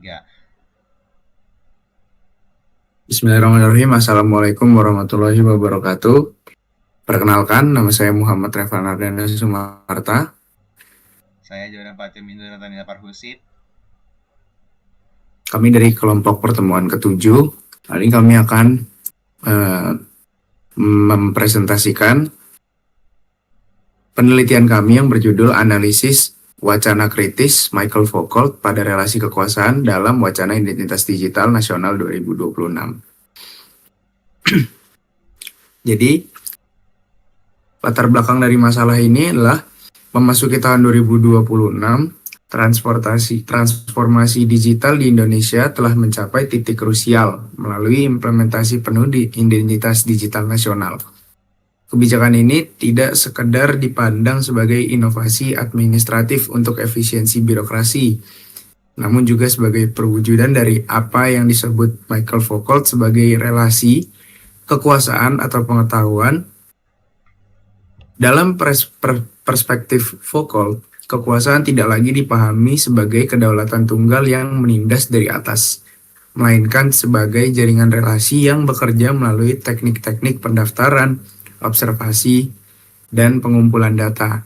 3. Bismillahirrahmanirrahim. Assalamualaikum warahmatullahi wabarakatuh. Perkenalkan, nama saya Muhammad Revan Ardana Sumarta. Saya Jordan Fatim Indra Nathaniel Parhusid. Kami dari kelompok pertemuan ketujuh. Hari ini kami akan mempresentasikan penelitian kami yang berjudul Analisis Wacana Kritis Michael Foucault pada Relasi Kekuasaan dalam Wacana Identitas Digital Nasional 2026. Jadi, latar belakang dari masalah ini adalah memasuki tahun 2026, transformasi digital di Indonesia telah mencapai titik krusial melalui implementasi penuh di identitas digital nasional. Kebijakan ini tidak sekedar dipandang sebagai inovasi administratif untuk efisiensi birokrasi, namun juga sebagai perwujudan dari apa yang disebut Michael Foucault sebagai relasi kekuasaan atau pengetahuan. Dalam perspektif Foucault, kekuasaan tidak lagi dipahami sebagai kedaulatan tunggal yang menindas dari atas, melainkan sebagai jaringan relasi yang bekerja melalui teknik-teknik pendaftaran, observasi, dan pengumpulan data.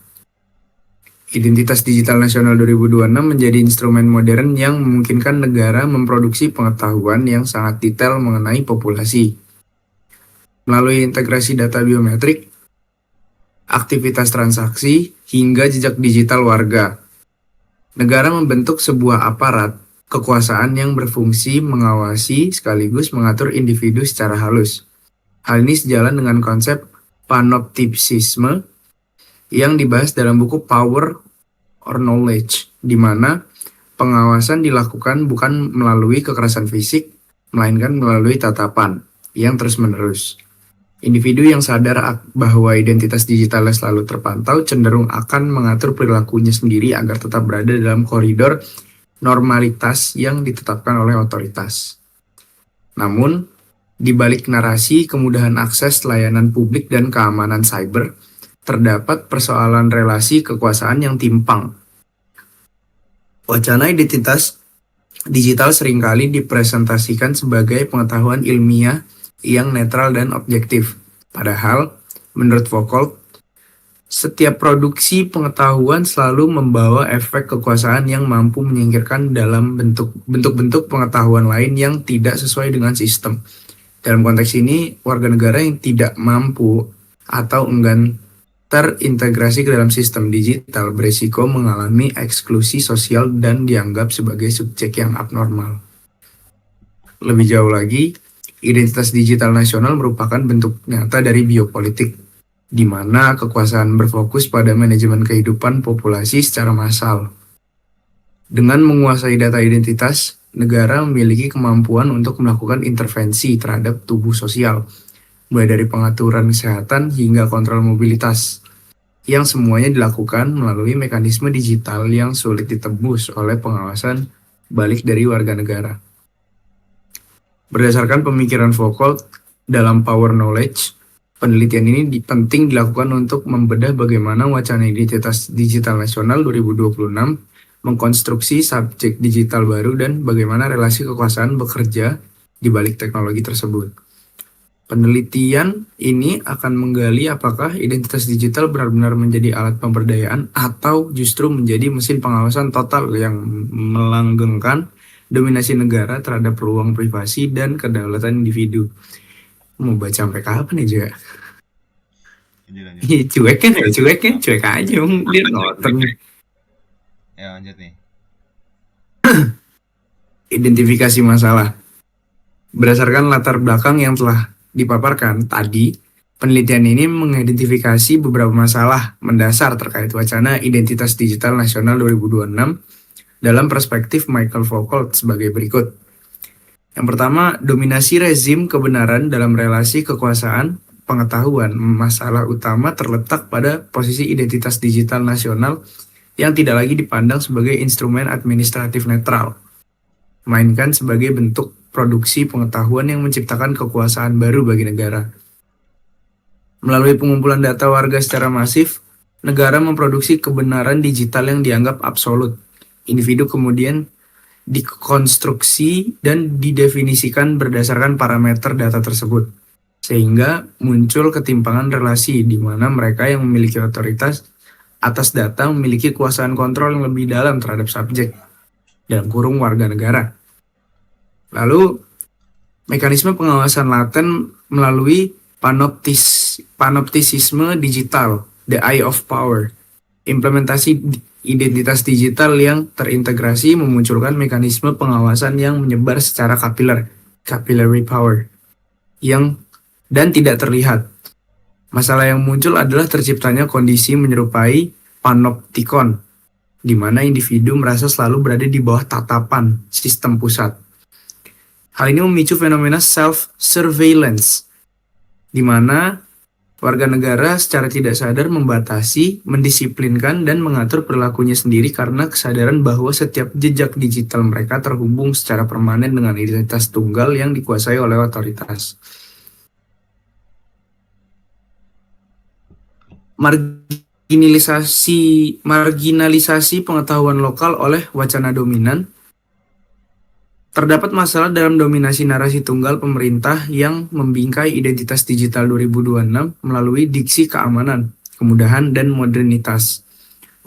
Identitas Digital Nasional 2026 menjadi instrumen modern yang memungkinkan negara memproduksi pengetahuan yang sangat detail mengenai populasi. Melalui integrasi data biometrik, aktivitas transaksi, hingga jejak digital warga, negara membentuk sebuah aparat kekuasaan yang berfungsi mengawasi sekaligus mengatur individu secara halus. Hal ini sejalan dengan konsep panoptisisme yang dibahas dalam buku Power or Knowledge, di mana pengawasan dilakukan bukan melalui kekerasan fisik, melainkan melalui tatapan yang terus-menerus. Individu yang sadar bahwa identitas digitalnya selalu terpantau cenderung akan mengatur perilakunya sendiri agar tetap berada dalam koridor normalitas yang ditetapkan oleh otoritas. Namun, di balik narasi kemudahan akses layanan publik dan keamanan cyber, terdapat persoalan relasi kekuasaan yang timpang. Wacana identitas digital seringkali dipresentasikan sebagai pengetahuan ilmiah yang netral dan objektif. Padahal, menurut Foucault, setiap produksi pengetahuan selalu membawa efek kekuasaan yang mampu menyingkirkan dalam bentuk-bentuk pengetahuan lain yang tidak sesuai dengan sistem. Dalam konteks ini, warga negara yang tidak mampu atau enggan terintegrasi ke dalam sistem digital berisiko mengalami eksklusi sosial dan dianggap sebagai subjek yang abnormal. Lebih jauh lagi, identitas digital nasional merupakan bentuk nyata dari biopolitik, di mana kekuasaan berfokus pada manajemen kehidupan populasi secara massal. Dengan menguasai data identitas, negara memiliki kemampuan untuk melakukan intervensi terhadap tubuh sosial, mulai dari pengaturan kesehatan hingga kontrol mobilitas, yang semuanya dilakukan melalui mekanisme digital yang sulit ditembus oleh pengawasan balik dari warga negara. Berdasarkan pemikiran Foucault dalam Power Knowledge, penelitian ini penting dilakukan untuk membedah bagaimana wacana identitas digital nasional 2026 mengkonstruksi subjek digital baru dan bagaimana relasi kekuasaan bekerja di balik teknologi tersebut. Penelitian ini akan menggali apakah identitas digital benar-benar menjadi alat pemberdayaan atau justru menjadi mesin pengawasan total yang melanggengkan dominasi negara terhadap ruang privasi dan kedaulatan individu. Mau baca sampai kapan aja? Lanjut. Cuek aja, dia ngotot nih. Ya, lanjut nih. Identifikasi masalah. Berdasarkan latar belakang yang telah dipaparkan tadi, penelitian ini mengidentifikasi beberapa masalah mendasar terkait wacana identitas digital nasional 2026 dalam perspektif Michael Foucault sebagai berikut. Yang pertama, dominasi rezim kebenaran dalam relasi kekuasaan pengetahuan. Masalah utama terletak pada posisi identitas digital nasional yang tidak lagi dipandang sebagai instrumen administratif netral, melainkan sebagai bentuk produksi pengetahuan yang menciptakan kekuasaan baru bagi negara. Melalui pengumpulan data warga secara masif, negara memproduksi kebenaran digital yang dianggap absolut. Individu kemudian dikonstruksi dan didefinisikan berdasarkan parameter data tersebut, sehingga muncul ketimpangan relasi di mana mereka yang memiliki otoritas atas data memiliki kekuasaan kontrol yang lebih dalam terhadap subjek, dalam kurung warga negara. Lalu, mekanisme pengawasan laten melalui panoptisisme digital, the eye of power. Implementasi identitas digital yang terintegrasi memunculkan mekanisme pengawasan yang menyebar secara capillary power, dan tidak terlihat. Masalah yang muncul adalah terciptanya kondisi menyerupai panoptikon, di mana individu merasa selalu berada di bawah tatapan sistem pusat. Hal ini memicu fenomena self-surveillance, di mana warga negara secara tidak sadar membatasi, mendisiplinkan, dan mengatur perilakunya sendiri karena kesadaran bahwa setiap jejak digital mereka terhubung secara permanen dengan identitas tunggal yang dikuasai oleh otoritas. Marginalisasi pengetahuan lokal oleh wacana dominan. Terdapat masalah dalam dominasi narasi tunggal pemerintah yang membingkai identitas digital 2026 melalui diksi keamanan, kemudahan, dan modernitas.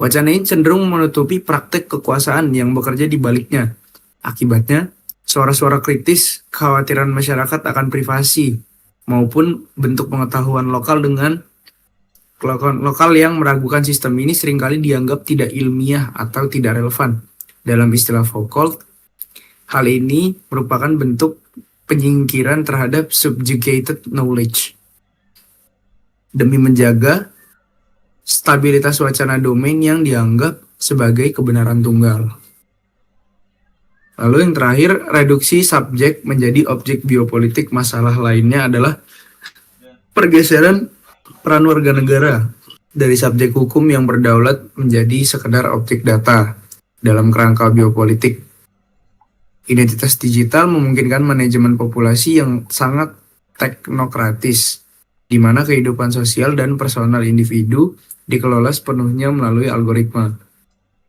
Wacana ini cenderung menutupi praktek kekuasaan yang bekerja di baliknya. Akibatnya, suara-suara kritis, kekhawatiran masyarakat akan privasi, maupun bentuk pengetahuan lokal yang meragukan sistem ini seringkali dianggap tidak ilmiah atau tidak relevan. Dalam istilah Foucault, hal ini merupakan bentuk penyingkiran terhadap subjugated knowledge demi menjaga stabilitas wacana domain yang dianggap sebagai kebenaran tunggal. Lalu yang terakhir, reduksi subjek menjadi objek biopolitik. Masalah lainnya adalah pergeseran peran warga negara dari subjek hukum yang berdaulat menjadi sekedar objek data dalam kerangka biopolitik. Identitas digital memungkinkan manajemen populasi yang sangat teknokratis, di mana kehidupan sosial dan personal individu dikelola sepenuhnya melalui algoritma.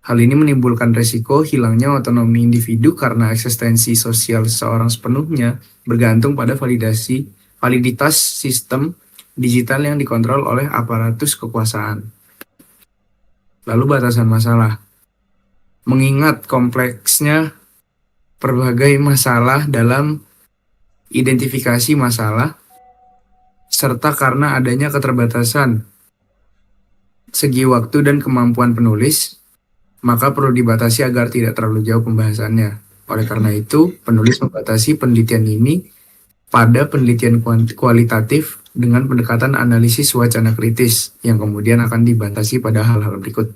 Hal ini menimbulkan resiko hilangnya otonomi individu karena eksistensi sosial seseorang sepenuhnya bergantung pada validitas sistem digital yang dikontrol oleh aparatus kekuasaan. Lalu batasan masalah. Mengingat kompleksnya berbagai masalah dalam identifikasi masalah, serta karena adanya keterbatasan segi waktu dan kemampuan penulis, maka perlu dibatasi agar tidak terlalu jauh pembahasannya. Oleh karena itu, penulis membatasi penelitian ini pada penelitian kualitatif dengan pendekatan analisis wacana kritis, yang kemudian akan dibatasi pada hal-hal berikut.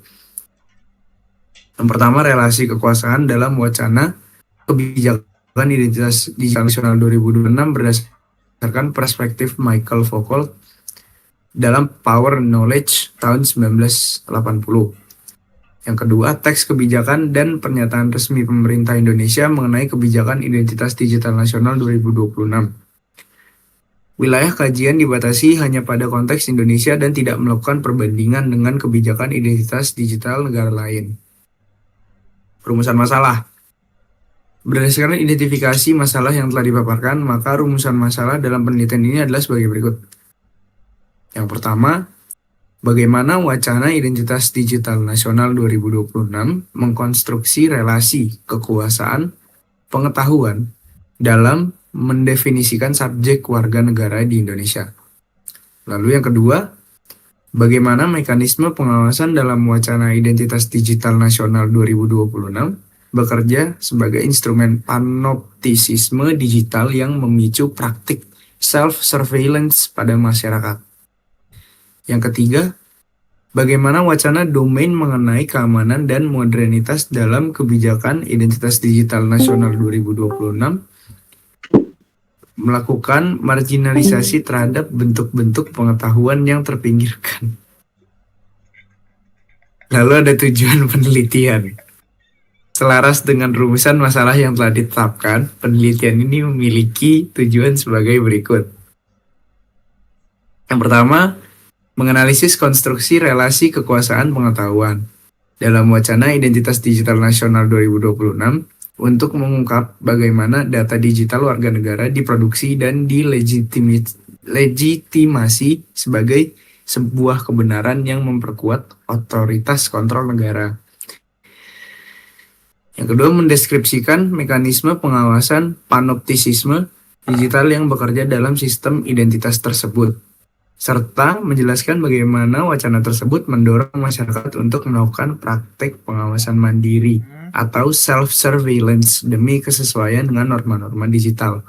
Yang pertama, relasi kekuasaan dalam wacana kebijakan identitas digital nasional 2026 berdasarkan perspektif Michael Foucault dalam Power Knowledge tahun 1980. Yang kedua, teks kebijakan dan pernyataan resmi pemerintah Indonesia mengenai kebijakan identitas digital nasional 2026. Wilayah kajian dibatasi hanya pada konteks Indonesia dan tidak melakukan perbandingan dengan kebijakan identitas digital negara lain. Rumusan masalah. Berdasarkan identifikasi masalah yang telah dipaparkan, maka rumusan masalah dalam penelitian ini adalah sebagai berikut. Yang pertama, bagaimana wacana identitas digital nasional 2026 mengkonstruksi relasi kekuasaan pengetahuan dalam mendefinisikan subjek warga negara di Indonesia. Lalu yang kedua, bagaimana mekanisme pengawasan dalam wacana identitas digital nasional 2026 bekerja sebagai instrumen panoptisisme digital yang memicu praktik self-surveillance pada masyarakat. Yang ketiga, bagaimana wacana domain mengenai keamanan dan modernitas dalam kebijakan identitas digital nasional 2026 melakukan marginalisasi terhadap bentuk-bentuk pengetahuan yang terpinggirkan. Lalu ada tujuan penelitian. Selaras dengan rumusan masalah yang telah ditetapkan, penelitian ini memiliki tujuan sebagai berikut. Yang pertama, menganalisis konstruksi relasi kekuasaan pengetahuan. Dalam wacana identitas digital nasional 2026, untuk mengungkap bagaimana data digital warga negara diproduksi dan dilegitimasi sebagai sebuah kebenaran yang memperkuat otoritas kontrol negara. Yang kedua, mendeskripsikan mekanisme pengawasan panoptisisme digital yang bekerja dalam sistem identitas tersebut, serta menjelaskan bagaimana wacana tersebut mendorong masyarakat untuk melakukan praktek pengawasan mandiri atau self-surveillance demi kesesuaian dengan norma-norma digital.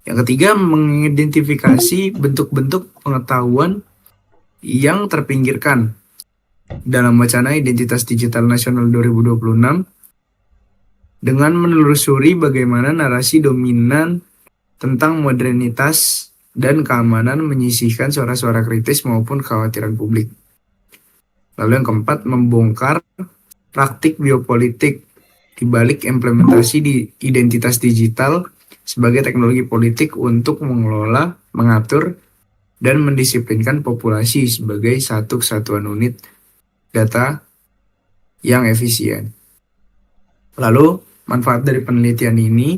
Yang ketiga, mengidentifikasi bentuk-bentuk pengetahuan yang terpinggirkan dalam wacana Identitas Digital Nasional 2026 dengan menelusuri bagaimana narasi dominan tentang modernitas dan keamanan menyisihkan suara-suara kritis maupun kekhawatiran publik. Lalu yang keempat, membongkar praktik biopolitik di balik implementasi di identitas digital sebagai teknologi politik untuk mengelola, mengatur, dan mendisiplinkan populasi sebagai satu kesatuan unit data yang efisien. Lalu, manfaat dari penelitian ini,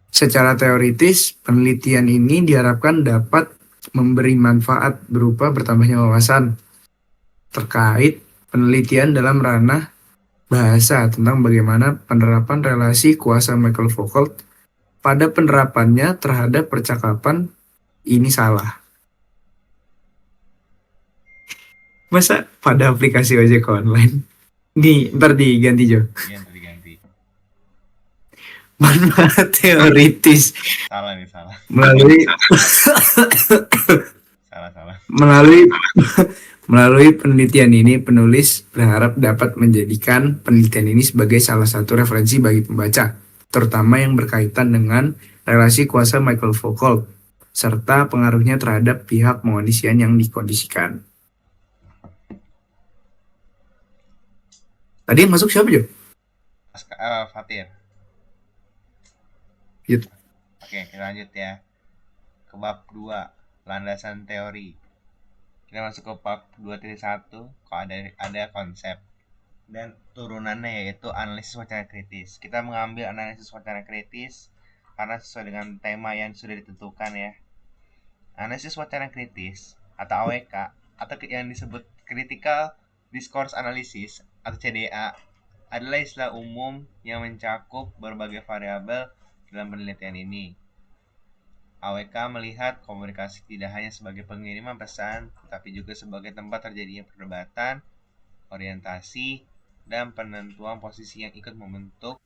secara teoritis, penelitian ini diharapkan dapat memberi manfaat berupa bertambahnya wawasan terkait penelitian dalam ranah bahasa tentang bagaimana penerapan relasi kuasa Michael Foucault pada penerapannya terhadap percakapan ini salah. Masa pada aplikasi ojek online? Nih, ntar diganti Jo. Iya, ntar diganti. Manfaat teoritis Salah nih, salah. melalui Salah. melalui penelitian ini, penulis berharap dapat menjadikan penelitian ini sebagai salah satu referensi bagi pembaca, terutama yang berkaitan dengan relasi kuasa Michael Foucault serta pengaruhnya terhadap pihak pengkondisian yang dikondisikan. Tadi yang masuk siapa Jo? Fatir. Gitu. Oke, kita lanjut ya. Ke bab 2, landasan teori. Kita masuk ke bab 2.1, kok ada konsep dan turunannya yaitu analisis wacana kritis. Kita mengambil analisis wacana kritis karena sesuai dengan tema yang sudah ditentukan ya. Analisis wacana kritis atau AWK atau yang disebut Critical Discourse Analysis atau CDA adalah istilah umum yang mencakup berbagai variabel dalam penelitian ini. AWK melihat komunikasi tidak hanya sebagai pengiriman pesan, tetapi juga sebagai tempat terjadinya perdebatan, orientasi, dan penentuan posisi yang ikut membentuk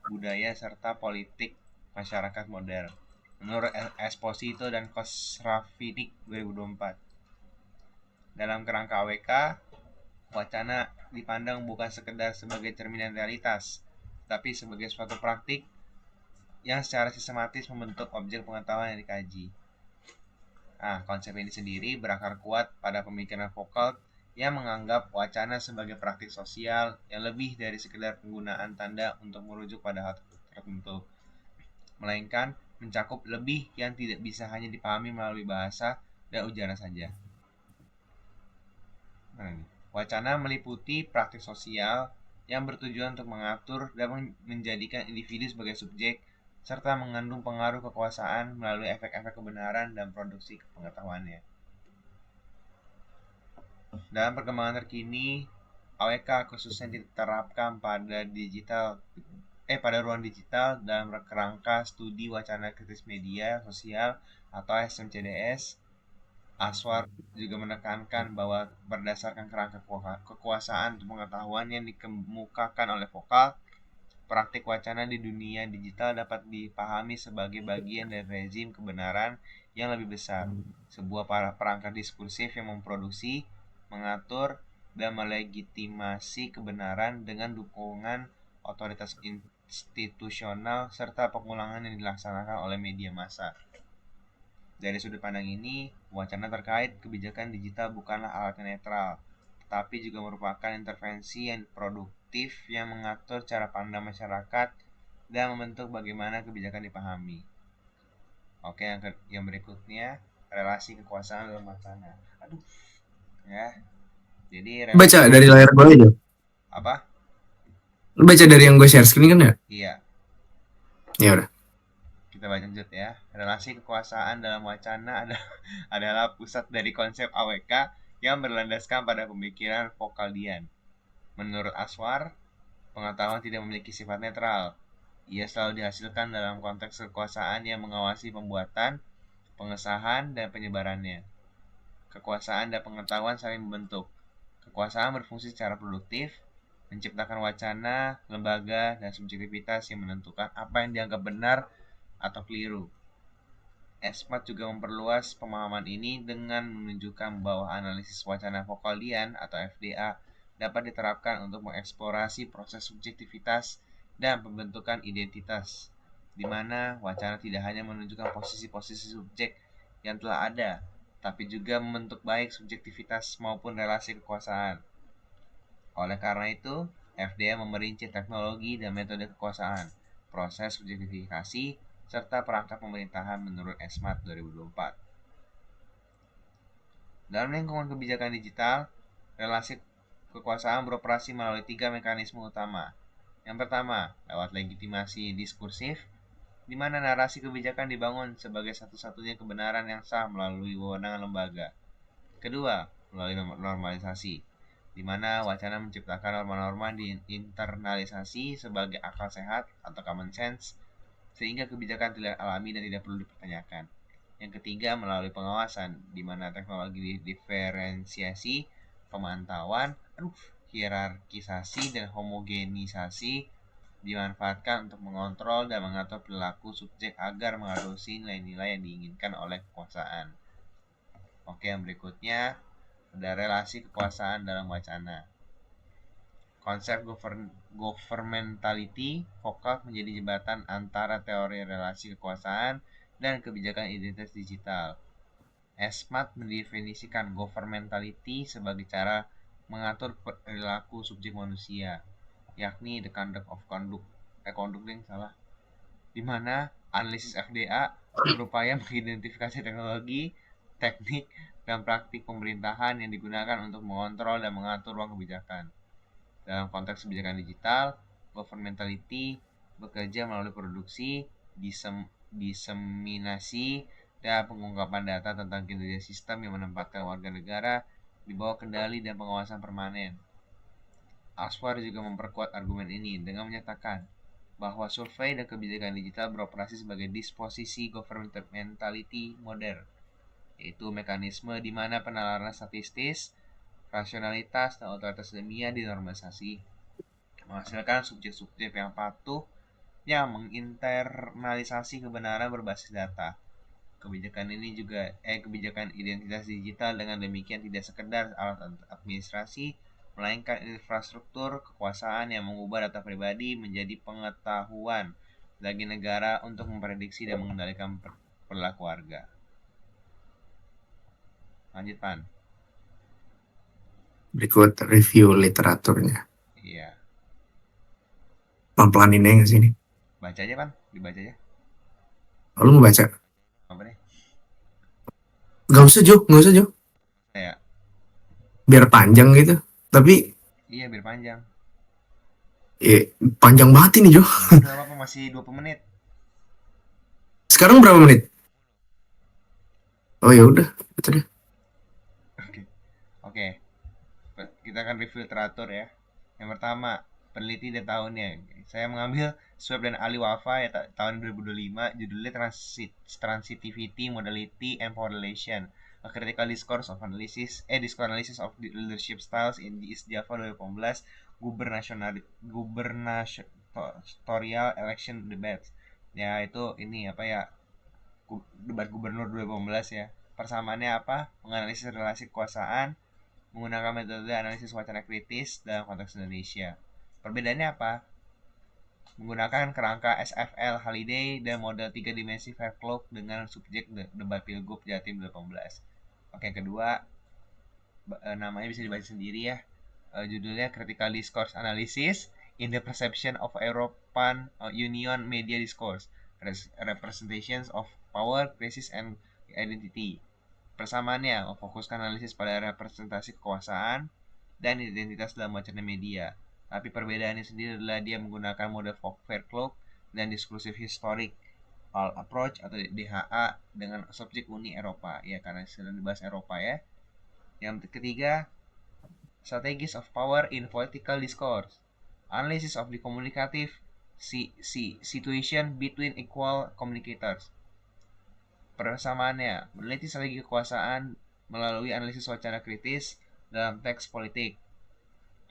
budaya serta politik masyarakat modern. Menurut Esposito dan Khosrafidik 2024. Dalam kerangka AWK, wacana dipandang bukan sekedar sebagai cerminan realitas, tapi sebagai suatu praktik yang secara sistematis membentuk objek pengetahuan yang dikaji. Nah, konsep ini sendiri berakar kuat pada pemikiran Foucault yang menganggap wacana sebagai praktik sosial yang lebih dari sekedar penggunaan tanda untuk merujuk pada hal tertentu, melainkan mencakup lebih yang tidak bisa hanya dipahami melalui bahasa dan ujaran saja. Wacana meliputi praktik sosial yang bertujuan untuk mengatur dan menjadikan individu sebagai subjek serta mengandung pengaruh kekuasaan melalui efek-efek kebenaran dan produksi pengetahuannya. Dalam perkembangan terkini, AWK khususnya diterapkan pada ruang digital dalam kerangka studi wacana kritis media sosial atau SMCDS. Aswar juga menekankan bahwa berdasarkan kerangka kekuasaan untuk pengetahuan yang dikemukakan oleh Foucault, praktik wacana di dunia digital dapat dipahami sebagai bagian dari rezim kebenaran yang lebih besar, sebuah perangkat diskursif yang memproduksi, mengatur, dan melegitimasi kebenaran dengan dukungan otoritas institusional serta pengulangan yang dilaksanakan oleh media massa. Dari sudut pandang ini, wacana terkait kebijakan digital bukanlah alat yang netral, tetapi juga merupakan intervensi yang produktif yang mengatur cara pandang masyarakat dan membentuk bagaimana kebijakan dipahami. Oke, yang berikutnya, relasi kekuasaan dalam wacana. Ya. Jadi Baca dari layar bawah aja. apa? Lu baca dari yang gue share screen kan ya? Iya, Ya udah. kita lanjut ya. Relasi kekuasaan dalam wacana adalah pusat dari konsep AWK yang berlandaskan pada pemikiran Foucauldian. Menurut Aswar, pengetahuan tidak memiliki sifat netral. Ia selalu dihasilkan dalam konteks kekuasaan yang mengawasi pembuatan, pengesahan, dan penyebarannya. Kekuasaan dan pengetahuan saling membentuk. Kekuasaan berfungsi secara produktif, menciptakan wacana, lembaga, dan subjektivitas yang menentukan apa yang dianggap benar atau keliru. Esmat juga memperluas pemahaman ini dengan menunjukkan bahwa analisis wacana Foucauldian atau FDA dapat diterapkan untuk mengeksplorasi proses subjektivitas dan pembentukan identitas, di mana wacana tidak hanya menunjukkan posisi-posisi subjek yang telah ada, tapi juga membentuk baik subjektivitas maupun relasi kekuasaan. Oleh karena itu, FDA memerinci teknologi dan metode kekuasaan, proses subjektifikasi, serta perangkat pemerintahan menurut Esmat 2024. Dalam lingkungan kebijakan digital, relasi kekuasaan beroperasi melalui 3 mekanisme utama. Yang pertama, lewat legitimasi diskursif, di mana narasi kebijakan dibangun sebagai satu-satunya kebenaran yang sah melalui wewenang lembaga. Kedua, melalui normalisasi, di mana wacana menciptakan norma-norma diinternalisasi sebagai akal sehat atau common sense, sehingga kebijakan tidak alami dan tidak perlu dipertanyakan. Yang ketiga, melalui pengawasan, di mana teknologi diferensiasi, pemantauan, hierarkisasi, dan homogenisasi dimanfaatkan untuk mengontrol dan mengatur perilaku subjek agar mengadopsi nilai-nilai yang diinginkan oleh kekuasaan. Oke, yang berikutnya ada relasi kekuasaan dalam wacana. Konsep governmentality fokus menjadi jembatan antara teori relasi kekuasaan dan kebijakan identitas digital. Esmat mendefinisikan governmentality sebagai cara mengatur perilaku subjek manusia, yakni the conduct of di mana analisis FDA berupaya mengidentifikasi teknologi, teknik, dan praktik pemerintahan yang digunakan untuk mengontrol dan mengatur ruang kebijakan. Dalam konteks kebijakan digital, governmentality bekerja melalui produksi, diseminasi, dan pengungkapan data tentang kinerja sistem yang menempatkan warga negara di bawah kendali dan pengawasan permanen. Aswar juga memperkuat argumen ini dengan menyatakan bahwa survei dan kebijakan digital beroperasi sebagai disposisi governmentality modern, yaitu mekanisme di mana penalaran statistis, rasionalitas, dan otoritas ilmiah dinormalisasi, menghasilkan subjek-subjek yang patuh yang menginternalisasi kebenaran berbasis data. Kebijakan identitas digital dengan demikian tidak sekedar alat administrasi, melainkan infrastruktur kekuasaan yang mengubah data pribadi menjadi pengetahuan bagi negara untuk memprediksi dan mengendalikan perilaku warga. Lanjut, Pan. Berikut review literaturnya. Iya. Pelan-pelan ini nggak sih ini? Baca aja, Pan. Dibaca aja. Oh, lu mau baca? Apa nih? Gak usah Jo, gak usah Jo. Ya. Biar panjang gitu. Tapi Iya, biar panjang. panjang banget ini Jo. Nggak apa-apa, masih 20 menit. Sekarang berapa menit? Oh ya udah, itu deh. Oke. Kita akan review literatur ya. Yang pertama, peneliti dan tahunnya. Saya mengambil Swab dan Ali Wafa ya tahun 2025, judulnya Transitivity, Modality, and Correlation. A Critical Discourse of Leadership Styles in the East Java 2018, Gubernatorial Election Debates. Ya itu ini apa ya, debat gubernur 2018 ya. Persamaannya apa? Menganalisis relasi kekuasaan menggunakan metode analisis wacana kritis dalam konteks Indonesia. Perbedaannya apa? Menggunakan kerangka SFL Holiday dan model 3 dimensi Fairclough dengan subjek debat Pilgub Jatim 2018. Oke, kedua namanya bisa dibaca sendiri ya. Judulnya Critical Discourse Analysis in the Perception of European Union Media Discourse, Representations of Power, Crisis, and Identity. Persamaannya memfokuskan analisis pada representasi kekuasaan dan identitas dalam wacana media. Tapi perbedaannya sendiri adalah dia menggunakan mode Fairclough dan diskursive historic all approach atau DHA dengan subjek Uni Eropa. Ya, karena sedang dibahas Eropa ya. Yang ketiga, strategies of power in political discourse. Analysis of the communicative situation between equal communicators. Persamaannya, meneliti strategi kekuasaan melalui analisis wacana kritis dalam teks politik.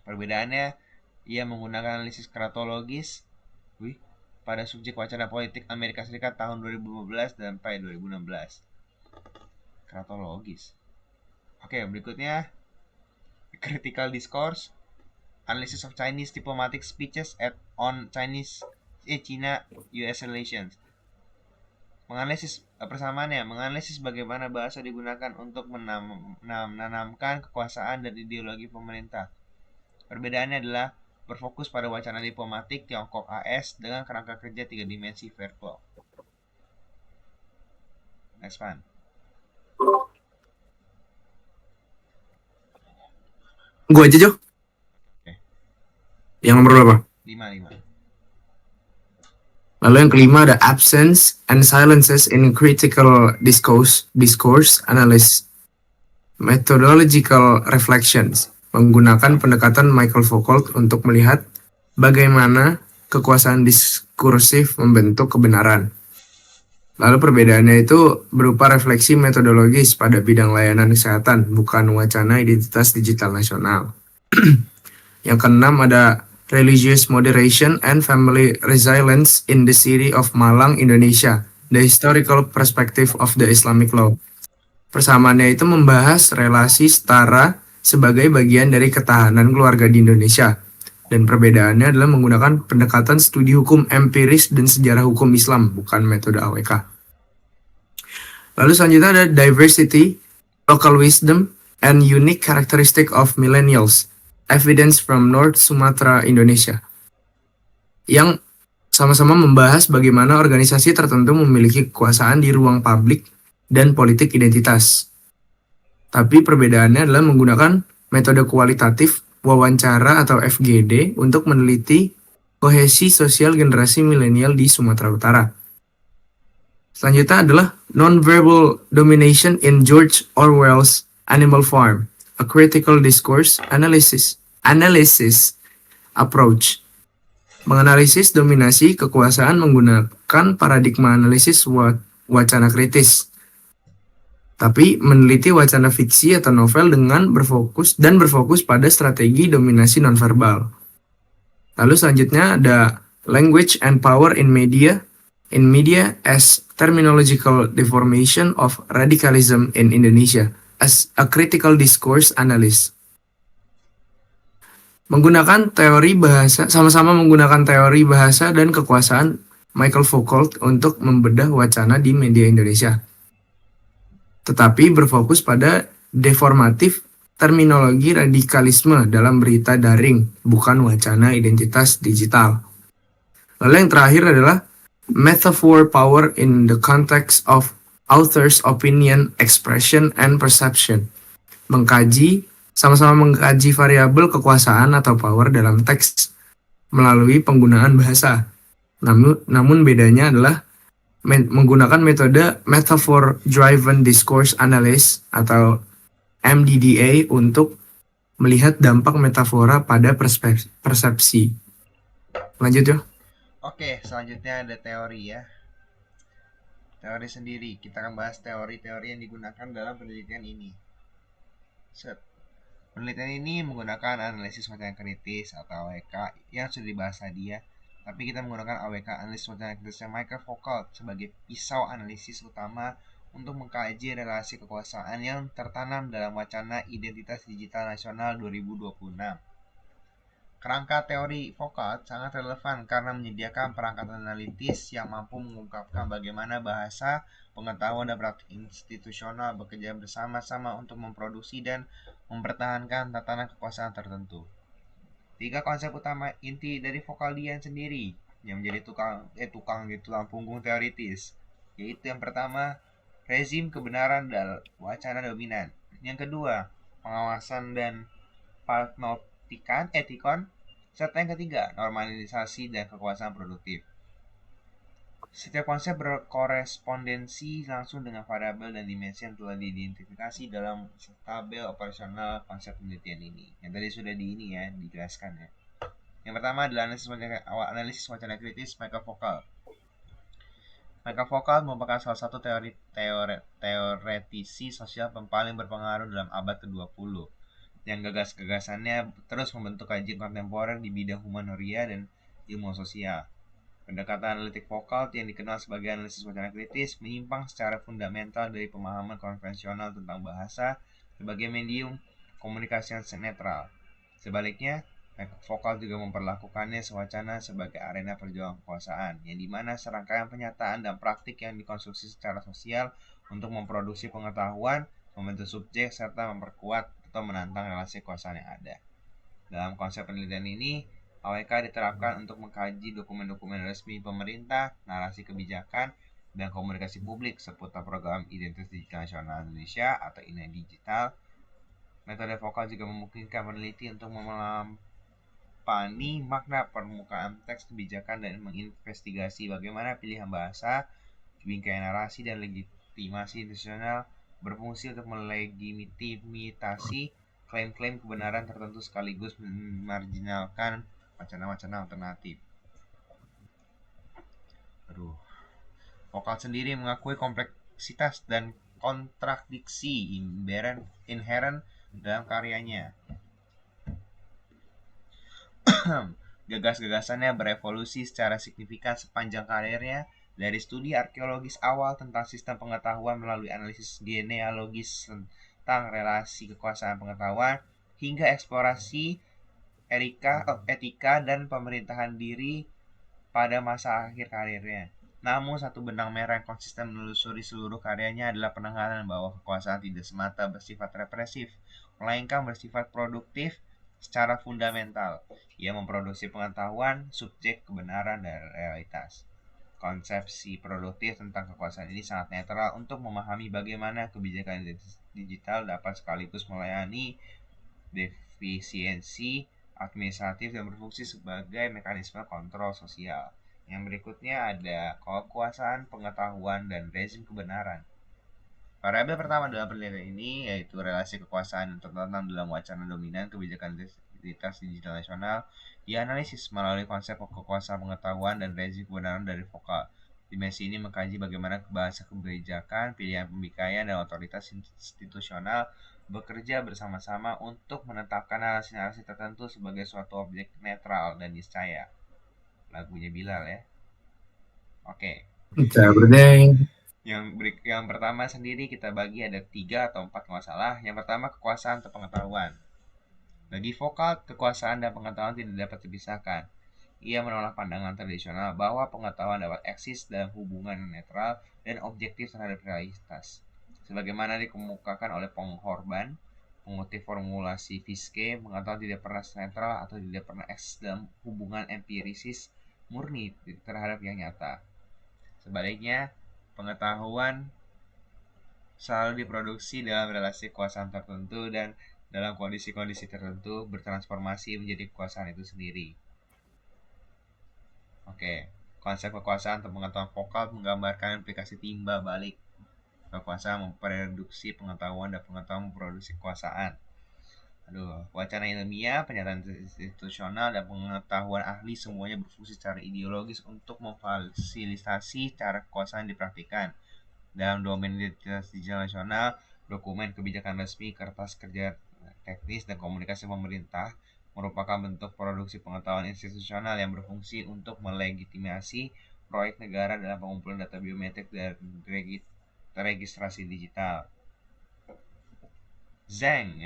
Perbedaannya, ia menggunakan analisis kratologis pada subjek wacana politik Amerika Serikat tahun 2015 sampai 2016. Kratologis. Oke, berikutnya critical discourse, analysis of Chinese diplomatic speeches on China-US relations. Menganalisis bagaimana bahasa digunakan untuk menanamkan kekuasaan dan ideologi pemerintah. Perbedaannya adalah berfokus pada wacana diplomatik Tiongkok AS dengan kerangka kerja 3 dimensi Fairclough. Next one. Gue aja, Jo. Oke. Yang nomor berapa? 5. Lalu yang kelima ada absence and silences in critical discourse analysis. Methodological reflections, menggunakan pendekatan Michael Foucault untuk melihat bagaimana kekuasaan diskursif membentuk kebenaran. Lalu perbedaannya itu berupa refleksi metodologis pada bidang layanan kesehatan, bukan wacana identitas digital nasional. Yang keenam ada religious moderation and family resilience in the city of Malang, Indonesia, the historical perspective of the Islamic law. Persamaannya itu membahas relasi setara sebagai bagian dari ketahanan keluarga di Indonesia. Dan perbedaannya adalah menggunakan pendekatan studi hukum empiris dan sejarah hukum Islam, bukan metode AWK. Lalu selanjutnya ada diversity, local wisdom, and unique characteristic of millennials, evidence from North Sumatra, Indonesia. Yang sama-sama membahas bagaimana organisasi tertentu memiliki kekuasaan di ruang publik dan politik identitas. Tapi perbedaannya adalah menggunakan metode kualitatif wawancara atau FGD untuk meneliti kohesi sosial generasi milenial di Sumatera Utara. Selanjutnya adalah non-verbal domination in George Orwell's Animal Farm, a critical discourse analysis approach. Menganalisis dominasi kekuasaan menggunakan paradigma analisis wacana kritis. Tapi meneliti wacana fiksi atau novel dengan berfokus pada strategi dominasi nonverbal. Lalu selanjutnya ada language and power in media as terminological deformation of radicalism in Indonesia as a critical discourse analyst. Sama-sama menggunakan teori bahasa dan kekuasaan Michael Foucault untuk membedah wacana di media Indonesia. Tetapi berfokus pada deformatif terminologi radikalisme dalam berita daring, bukan wacana identitas digital. Lalu yang terakhir adalah metaphor power in the context of author's opinion, expression, and perception. Sama-sama mengkaji variabel kekuasaan atau power dalam teks melalui penggunaan bahasa. Namun bedanya adalah menggunakan metode Metaphor Driven Discourse Analysis atau MDDA untuk melihat dampak metafora pada persepsi. Lanjut ya. Oke, selanjutnya ada teori ya. Teori sendiri, kita akan bahas teori-teori yang digunakan dalam penelitian ini. Penelitian ini menggunakan analisis wacana kritis atau AWK yang sudah dibahas tadi ya. Tapi kita menggunakan AWK analisis wacana kritisnya Michael Foucault sebagai pisau analisis utama untuk mengkaji relasi kekuasaan yang tertanam dalam wacana identitas digital nasional 2026. Kerangka teori Foucault sangat relevan karena menyediakan perangkat analitis yang mampu mengungkapkan bagaimana bahasa, pengetahuan, dan praktik institusional bekerja bersama-sama untuk memproduksi dan mempertahankan tatanan kekuasaan tertentu. 3 konsep utama inti dari Foucauldian sendiri yang menjadi tulang punggung teoritis, yaitu yang pertama, rezim kebenaran dan wacana dominan. Yang kedua, pengawasan dan panoptikon, etikon, Serta yang ketiga, normalisasi dan kekuasaan produktif. Setiap konsep berkorespondensi langsung dengan variabel dan dimensi yang telah diidentifikasi dalam tabel operasional konsep penelitian ini. Yang tadi sudah dijelaskan ya. Yang pertama adalah analisis wacana kritis Michael Vokal merupakan salah satu teoretisi sosial paling berpengaruh dalam abad ke-20 yang gagasannya terus membentuk kajian kontemporer di bidang humanoria dan ilmu sosial. Pendekatan analitik vokal yang dikenal sebagai analisis wacana kritis menyimpang secara fundamental dari pemahaman konvensional tentang bahasa sebagai medium komunikasi yang netral. Sebaliknya, vokal juga memperlakukannya sewacana sebagai arena perjuangan kekuasaan, yang dimana serangkaian penyataan dan praktik yang dikonstruksi secara sosial untuk memproduksi pengetahuan, membentuk subjek, serta memperkuat atau menantang relasi kekuasaan yang ada. Dalam konsep penelitian ini, AWK diterapkan untuk mengkaji dokumen-dokumen resmi pemerintah, narasi kebijakan, dan komunikasi publik seputar program Identitas Digital Nasional Indonesia atau INA Digital. Metode vokal juga memungkinkan peneliti untuk melampani makna permukaan teks kebijakan dan menginvestigasi bagaimana pilihan bahasa, bingkai narasi, dan legitimasi institusional berfungsi untuk melegitimasi klaim-klaim kebenaran tertentu sekaligus memarginalkan wacana-wacana alternatif. Vokal sendiri mengakui kompleksitas dan kontradiksi inherent dalam karyanya. Gagas-gagasannya berevolusi secara signifikan sepanjang karirnya, dari studi arkeologis awal tentang sistem pengetahuan melalui analisis genealogis tentang relasi kekuasaan pengetahuan, hingga eksplorasi etika dan pemerintahan diri pada masa akhir karirnya. Namun satu benang merah yang konsisten menelusuri seluruh karyanya adalah penekanan bahwa kekuasaan tidak semata bersifat represif, melainkan bersifat produktif secara fundamental. Ia memproduksi pengetahuan, subjek, kebenaran, dan realitas. Konsepsi produktif tentang kekuasaan ini sangat netral untuk memahami bagaimana kebijakan digital dapat sekaligus melayani defisiensi administratif dan berfungsi sebagai mekanisme kontrol sosial. Yang berikutnya ada kekuasaan, pengetahuan, dan rezim kebenaran. Variabel pertama dalam penelitian ini yaitu relasi kekuasaan yang tertanam dalam wacana dominan kebijakan identitas digital nasional dianalisis melalui konsep kekuasaan pengetahuan dan rezim kebenaran dari vokal. Dimensi ini mengkaji bagaimana bahasa kebijakan, pilihan pembikaian, dan otoritas institusional bekerja bersama-sama untuk menetapkan narasi-narasi tertentu sebagai suatu objek netral dan niscaya. Lagunya Bilal ya. Oke. Yang pertama sendiri kita bagi ada 3 atau 4 masalah. Yang pertama kekuasaan atau pengetahuan. Bagi vokal, kekuasaan dan pengetahuan tidak dapat dipisahkan. Ia menolak pandangan tradisional bahwa pengetahuan dapat eksis dalam hubungan netral dan objektif terhadap realitas. Sebagaimana dikemukakan oleh Ponghorban, mengutip formulasi Fiske, pengetahuan tidak pernah netral atau tidak pernah eksis dalam hubungan empirisis murni terhadap yang nyata. Sebaliknya, pengetahuan selalu diproduksi dalam relasi kekuasaan tertentu dan dalam kondisi-kondisi tertentu bertransformasi menjadi kekuasaan itu sendiri. Oke, konsep kekuasaan atau pengetahuan vokal menggambarkan implikasi timbal balik. Kekuasaan memproduksi pengetahuan dan pengetahuan memproduksi kekuasaan. Wacana ilmiah, pernyataan institusional, dan pengetahuan ahli semuanya berfungsi secara ideologis untuk memfasilitasi cara kekuasaan dipraktikkan. Dalam domain identitas digital nasional, dokumen kebijakan resmi, kertas kerja teknis, dan komunikasi pemerintah merupakan bentuk produksi pengetahuan institusional yang berfungsi untuk melegitimasi proyek negara dalam pengumpulan data biometrik dan registrasi digital. Zhang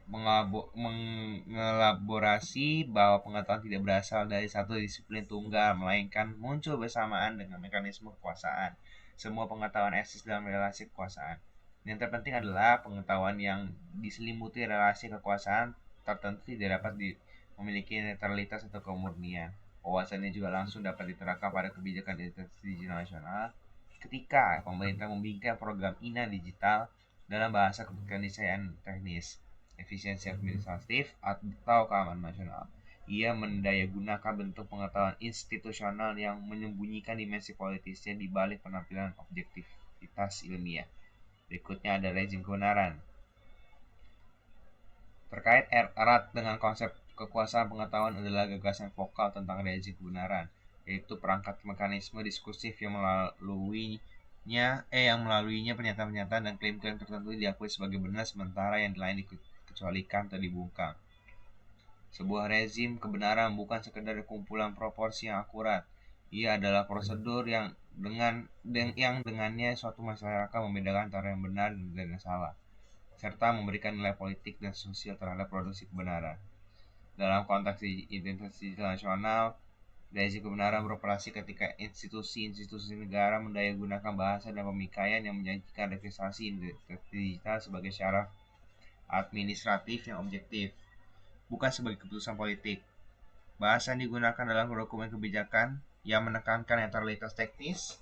mengelaborasi bahwa pengetahuan tidak berasal dari satu disiplin tunggal, melainkan muncul bersamaan dengan mekanisme kekuasaan. Semua pengetahuan eksis dalam relasi kekuasaan. Yang terpenting adalah pengetahuan yang diselimuti relasi kekuasaan tertentu tidak dapat memiliki netralitas atau kemurnian. Wawasannya juga langsung dapat diterapkan pada kebijakan identitas digital nasional ketika pemerintah membingkai program INA digital dalam bahasa keniscayaan teknis, efisiensi administratif, atau keamanan nasional. Ia mendayagunakan bentuk pengetahuan institusional yang menyembunyikan dimensi politisnya di balik penampilan objektivitas ilmiah. Berikutnya ada rezim kebenaran. Terkait erat dengan konsep kekuasaan pengetahuan adalah gagasan vokal tentang rezim kebenaran, yaitu perangkat mekanisme diskursif yang melaluinya pernyataan-pernyataan dan klaim-klaim tertentu diakui sebagai benar sementara yang lain dikecualikan atau dibungkam. Sebuah rezim kebenaran bukan sekedar kumpulan proporsi yang akurat. Ia adalah prosedur yang dengannya suatu masyarakat membedakan antara yang benar dan yang salah, serta memberikan nilai politik dan sosial terhadap produksi kebenaran. Dalam konteks identitas nasional, rezim kebenaran beroperasi ketika institusi-institusi negara mendayagunakan bahasa dan pemikaian yang menjanjikan registrasi identitas digital sebagai syarat administratif yang objektif, bukan sebagai keputusan politik. Bahasa yang digunakan dalam dokumen kebijakan yang menekankan netralitas teknis,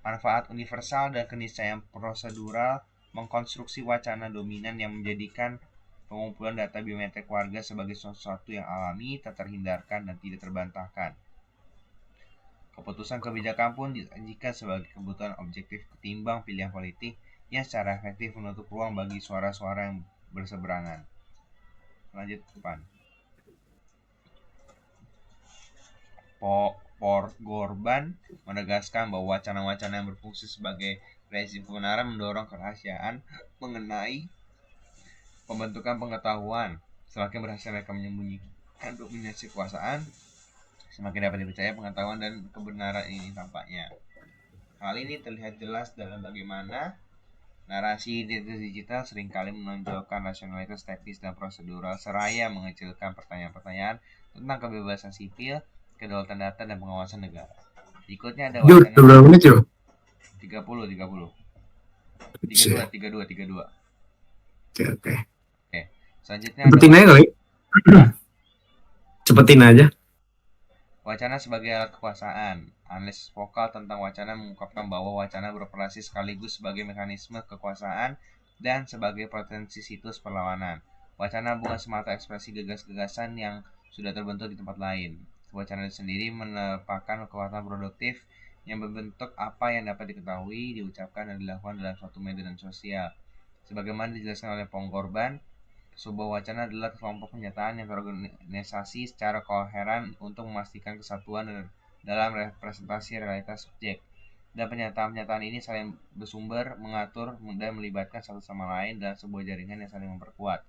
manfaat universal dan keniscayaan prosedural, mengkonstruksi wacana dominan yang menjadikan pengumpulan data biometrik warga sebagai sesuatu yang alami, tak terhindarkan, dan tidak terbantahkan. Keputusan kebijakan pun disajikan sebagai kebutuhan objektif ketimbang pilihan politik yang secara efektif menutup ruang bagi suara-suara yang berseberangan. Lanjut depan. Gorban menegaskan bahwa wacana-wacana yang berfungsi sebagai rezim kebenaran mendorong kerahasiaan mengenai pembentukan pengetahuan. Semakin berhasil mereka menyembunyikan dominasi kekuasaan, semakin dapat dipercaya pengetahuan dan kebenaran ini tampaknya. Hal ini terlihat jelas dalam bagaimana narasi identitas digital seringkali menonjolkan rasionalitas teknis dan prosedural seraya mengecilkan pertanyaan-pertanyaan tentang kebebasan sipil, kedaulatan data, dan pengawasan negara. Berikutnya ada wacana. Berapa menit, Jo? 32. Oke. Selanjutnya cepetin aja kali. Cepetin aja. Wacana sebagai alat kekuasaan. Analisis vokal tentang wacana mengungkapkan bahwa wacana beroperasi sekaligus sebagai mekanisme kekuasaan dan sebagai potensi situs perlawanan. Wacana bukan semata ekspresi gagasan yang sudah terbentuk di tempat lain. Wacana itu sendiri merupakan kekuatan produktif yang berbentuk apa yang dapat diketahui, diucapkan, dan dilakukan dalam suatu media dan sosial. Sebagaimana dijelaskan oleh Pongorban, sebuah wacana adalah kelompok pernyataan yang terorganisasi secara koheren untuk memastikan kesatuan dalam representasi realitas subjek. Dan pernyataan-pernyataan ini saling bersumber, mengatur, dan melibatkan satu sama lain dalam sebuah jaringan yang saling memperkuat.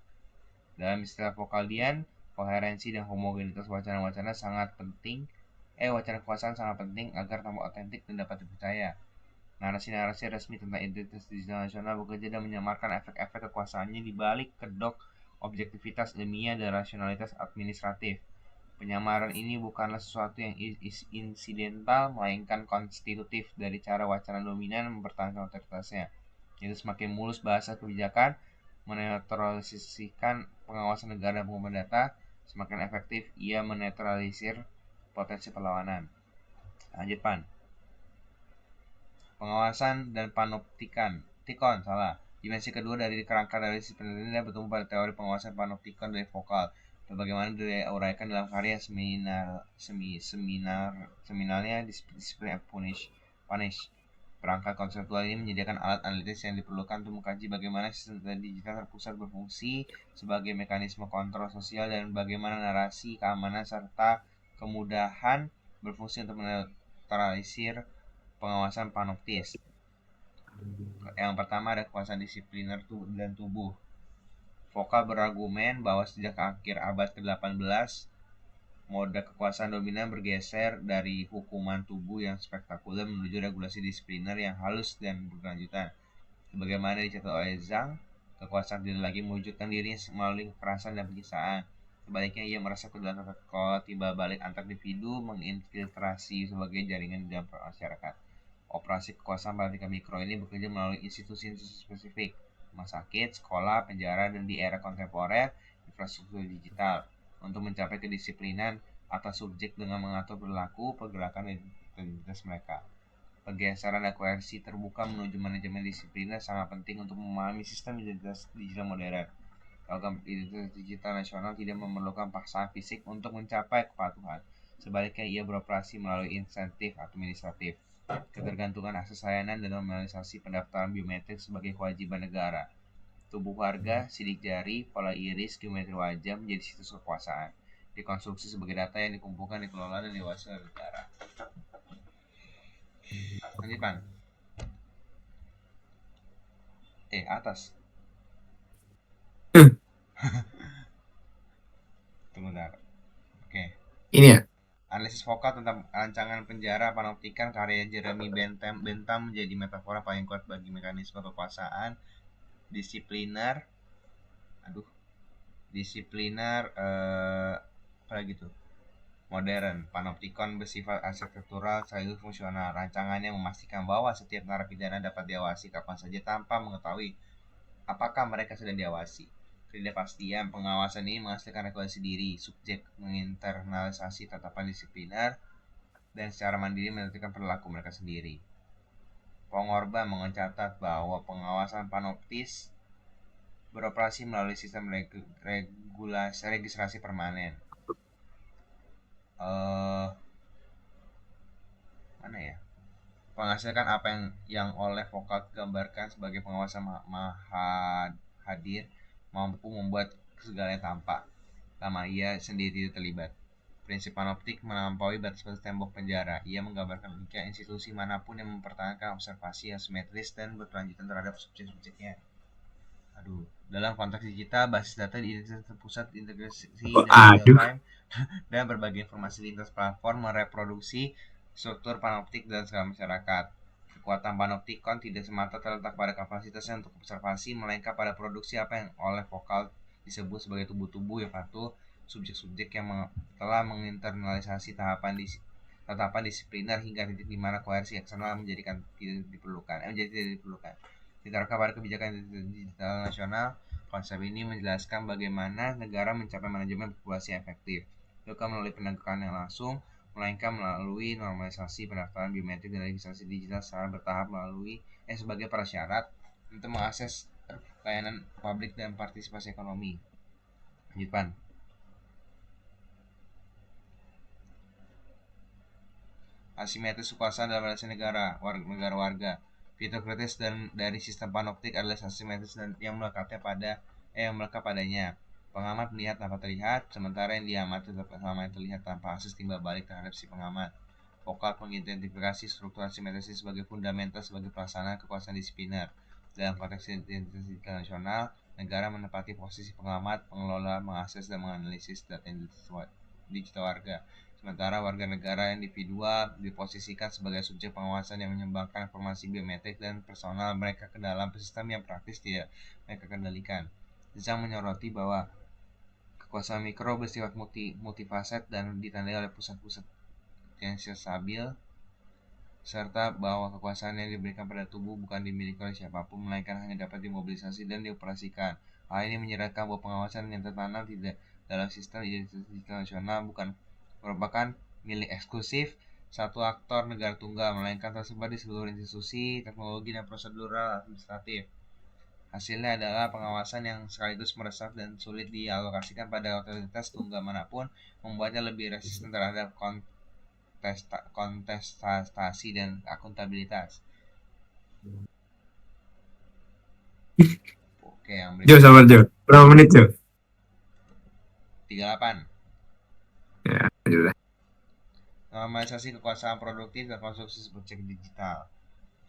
Dalam istilah Foucauldian, koherensi dan homogenitas wacana-wacana sangat penting. Wacana kekuasaan sangat penting agar tampak otentik dan dapat dipercaya. Narasi-narasi resmi tentang identitas digital nasional bekerja dan menyamarkan efek-efek kekuasaannya di balik kedok objektivitas ilmiah dan rasionalitas administratif. Penyamaran ini bukanlah sesuatu yang insidental, melainkan konstitutif dari cara wacana dominan mempertahankan otoritasnya. Itu semakin mulus bahasa kebijakan menetralisasikan pengawasan negara dan pengumpulan data, semakin efektif ia menetralisir potensi perlawanan. Lanjut Pan. Pengawasan dan panoptikan. Dimensi kedua dari kerangka dari penelitian bertumbuh pada teori pengawasan panoptikon dari vokal. Bagaimana diuraikan dalam karya seminarnya disiplin Punish. Perangkat konseptual ini menyediakan alat analitis yang diperlukan untuk mengkaji bagaimana sistem digital terpusat berfungsi sebagai mekanisme kontrol sosial dan bagaimana narasi, keamanan, serta kemudahan berfungsi untuk menetralisir pengawasan panoptis. Yang pertama ada kekuasaan disipliner dan tubuh. Vokal berargumen bahwa sejak akhir abad ke-18 mode kekuasaan dominan bergeser dari hukuman tubuh yang spektakuler menuju regulasi disipliner yang halus dan berkelanjutan. Sebagaimana dicatat oleh Zhang, kekuasaan tidak lagi mewujudkan dirinya melalui kekerasan dan penyiksaan. Sebaliknya ia merasa kedaulatan vertikal timbal balik antar individu menginfiltrasi sebagai jaringan di dalam masyarakat. Operasi kekuasaan pada tingkat mikro ini bekerja melalui institusi-institusi spesifik, rumah sakit, sekolah, penjara, dan di era kontemporer, infrastruktur digital, untuk mencapai kedisiplinan atas subjek dengan mengatur perilaku, pergerakan, dan identitas mereka. Pergeseran dan koersi terbuka menuju manajemen disipliner sangat penting untuk memahami sistem identitas digital modern. Program identitas digital nasional tidak memerlukan paksaan fisik untuk mencapai kepatuhan. Sebaliknya, ia beroperasi melalui insentif administratif. Ketergantungan akses layanan dan normalisasi pendaftaran biometrik sebagai kewajiban negara. Tubuh warga, sidik jari, pola iris, geometri wajah menjadi situs kekuasaan. Dikonstruksi sebagai data yang dikumpulkan, dikelola, dan diwasi oleh negara. Lanjut, Pan. Atas. Tunggu bentar. Oke. Ini ya. Analisis vokal tentang rancangan penjara panoptikan karya Jeremy Bentham menjadi metafora paling kuat bagi mekanisme kekuasaan disipliner apa lagi tuh, modern. Panoptikon bersifat arsitektural sekaligus fungsional. Rancangannya memastikan bahwa setiap narapidana dapat diawasi kapan saja tanpa mengetahui apakah mereka sedang diawasi. Ketidakpastian pengawasan ini menghasilkan regulasi diri. Subjek menginternalisasi tatapan disipliner dan secara mandiri menentukan perilaku mereka sendiri. Pengorban mencatat bahwa pengawasan panoptis beroperasi melalui sistem registrasi permanen. Mana ya? Menghasilkan apa yang oleh vokal gambarkan sebagai pengawasan hadir, mampu membuat segalanya tampak lama ia sendiri terlibat. Prinsip panoptik melampaui batas-batas tembok penjara. Ia menggambarkan jika institusi manapun yang mempertahankan observasi yang simetris dan berkelanjutan terhadap subjek-subjeknya. Dalam konteks digital, basis data di identitas terpusat, integrasi dan real time dan berbagai informasi lintas platform mereproduksi struktur panoptik dan skala masyarakat. Kekuatan panoptikon tidak semata terletak pada kapasitasnya untuk observasi, melainkan pada produksi apa yang oleh vokal disebut sebagai tubuh-tubuh yang patuh, subjek-subjek yang telah menginternalisasi tatapan disipliner hingga titik di mana koersi eksternal menjadi tidak diperlukan. Diterapkan pada kebijakan digital nasional. Konsep ini menjelaskan bagaimana negara mencapai manajemen populasi efektif, bukan melalui penegakan yang langsung, melainkan melalui normalisasi pendaftaran biometrik dan registrasi digital secara bertahap sebagai prasyarat untuk mengakses layanan publik dan partisipasi ekonomi. Lanjut, asimetris kekuasaan dalam relasi negara-warga. Fitur kritis dari sistem panoptik adalah asimetris dan yang melekat padanya. Pengamat melihat tanpa terlihat, sementara yang diamati sama yang terlihat tanpa akses timbal balik terhadap si pengamat. Vokal mengidentifikasi struktur asimetris sebagai fundamental sebagai pelaksanaan kekuasaan disipliner. Dalam konteks identitas nasional, negara menempati posisi pengamat, pengelola, mengakses dan menganalisis data digital warga. Sementara warga negara individual diposisikan sebagai subjek pengawasan yang menyumbangkan informasi biometrik dan personal mereka ke dalam sistem yang praktis tidak mereka kendalikan. Zhang menyoroti bahwa kekuasaan mikro bersifat multifaset dan ditandai oleh pusat-pusat yang stabil, serta bahwa kekuasaan yang diberikan pada tubuh bukan dimiliki oleh siapapun, melainkan hanya dapat dimobilisasi dan dioperasikan. Hal ini menyeratkan bahwa pengawasan yang tertanam tidak dalam sistem identitas digital nasional bukan merupakan milik eksklusif satu aktor negara tunggal, melainkan tersebar di seluruh institusi, teknologi, dan prosedural administratif. Hasilnya adalah pengawasan yang sekaligus meresap dan sulit dialokasikan pada otoritas tunggal manapun, membuatnya lebih resisten terhadap kontestasi dan akuntabilitas. Oke, yang Jo, sabar Jo. Berapa menit Jo? 38. Ya, sudah. Normalisasi kekuasaan produktif dan konstruksi subjek digital.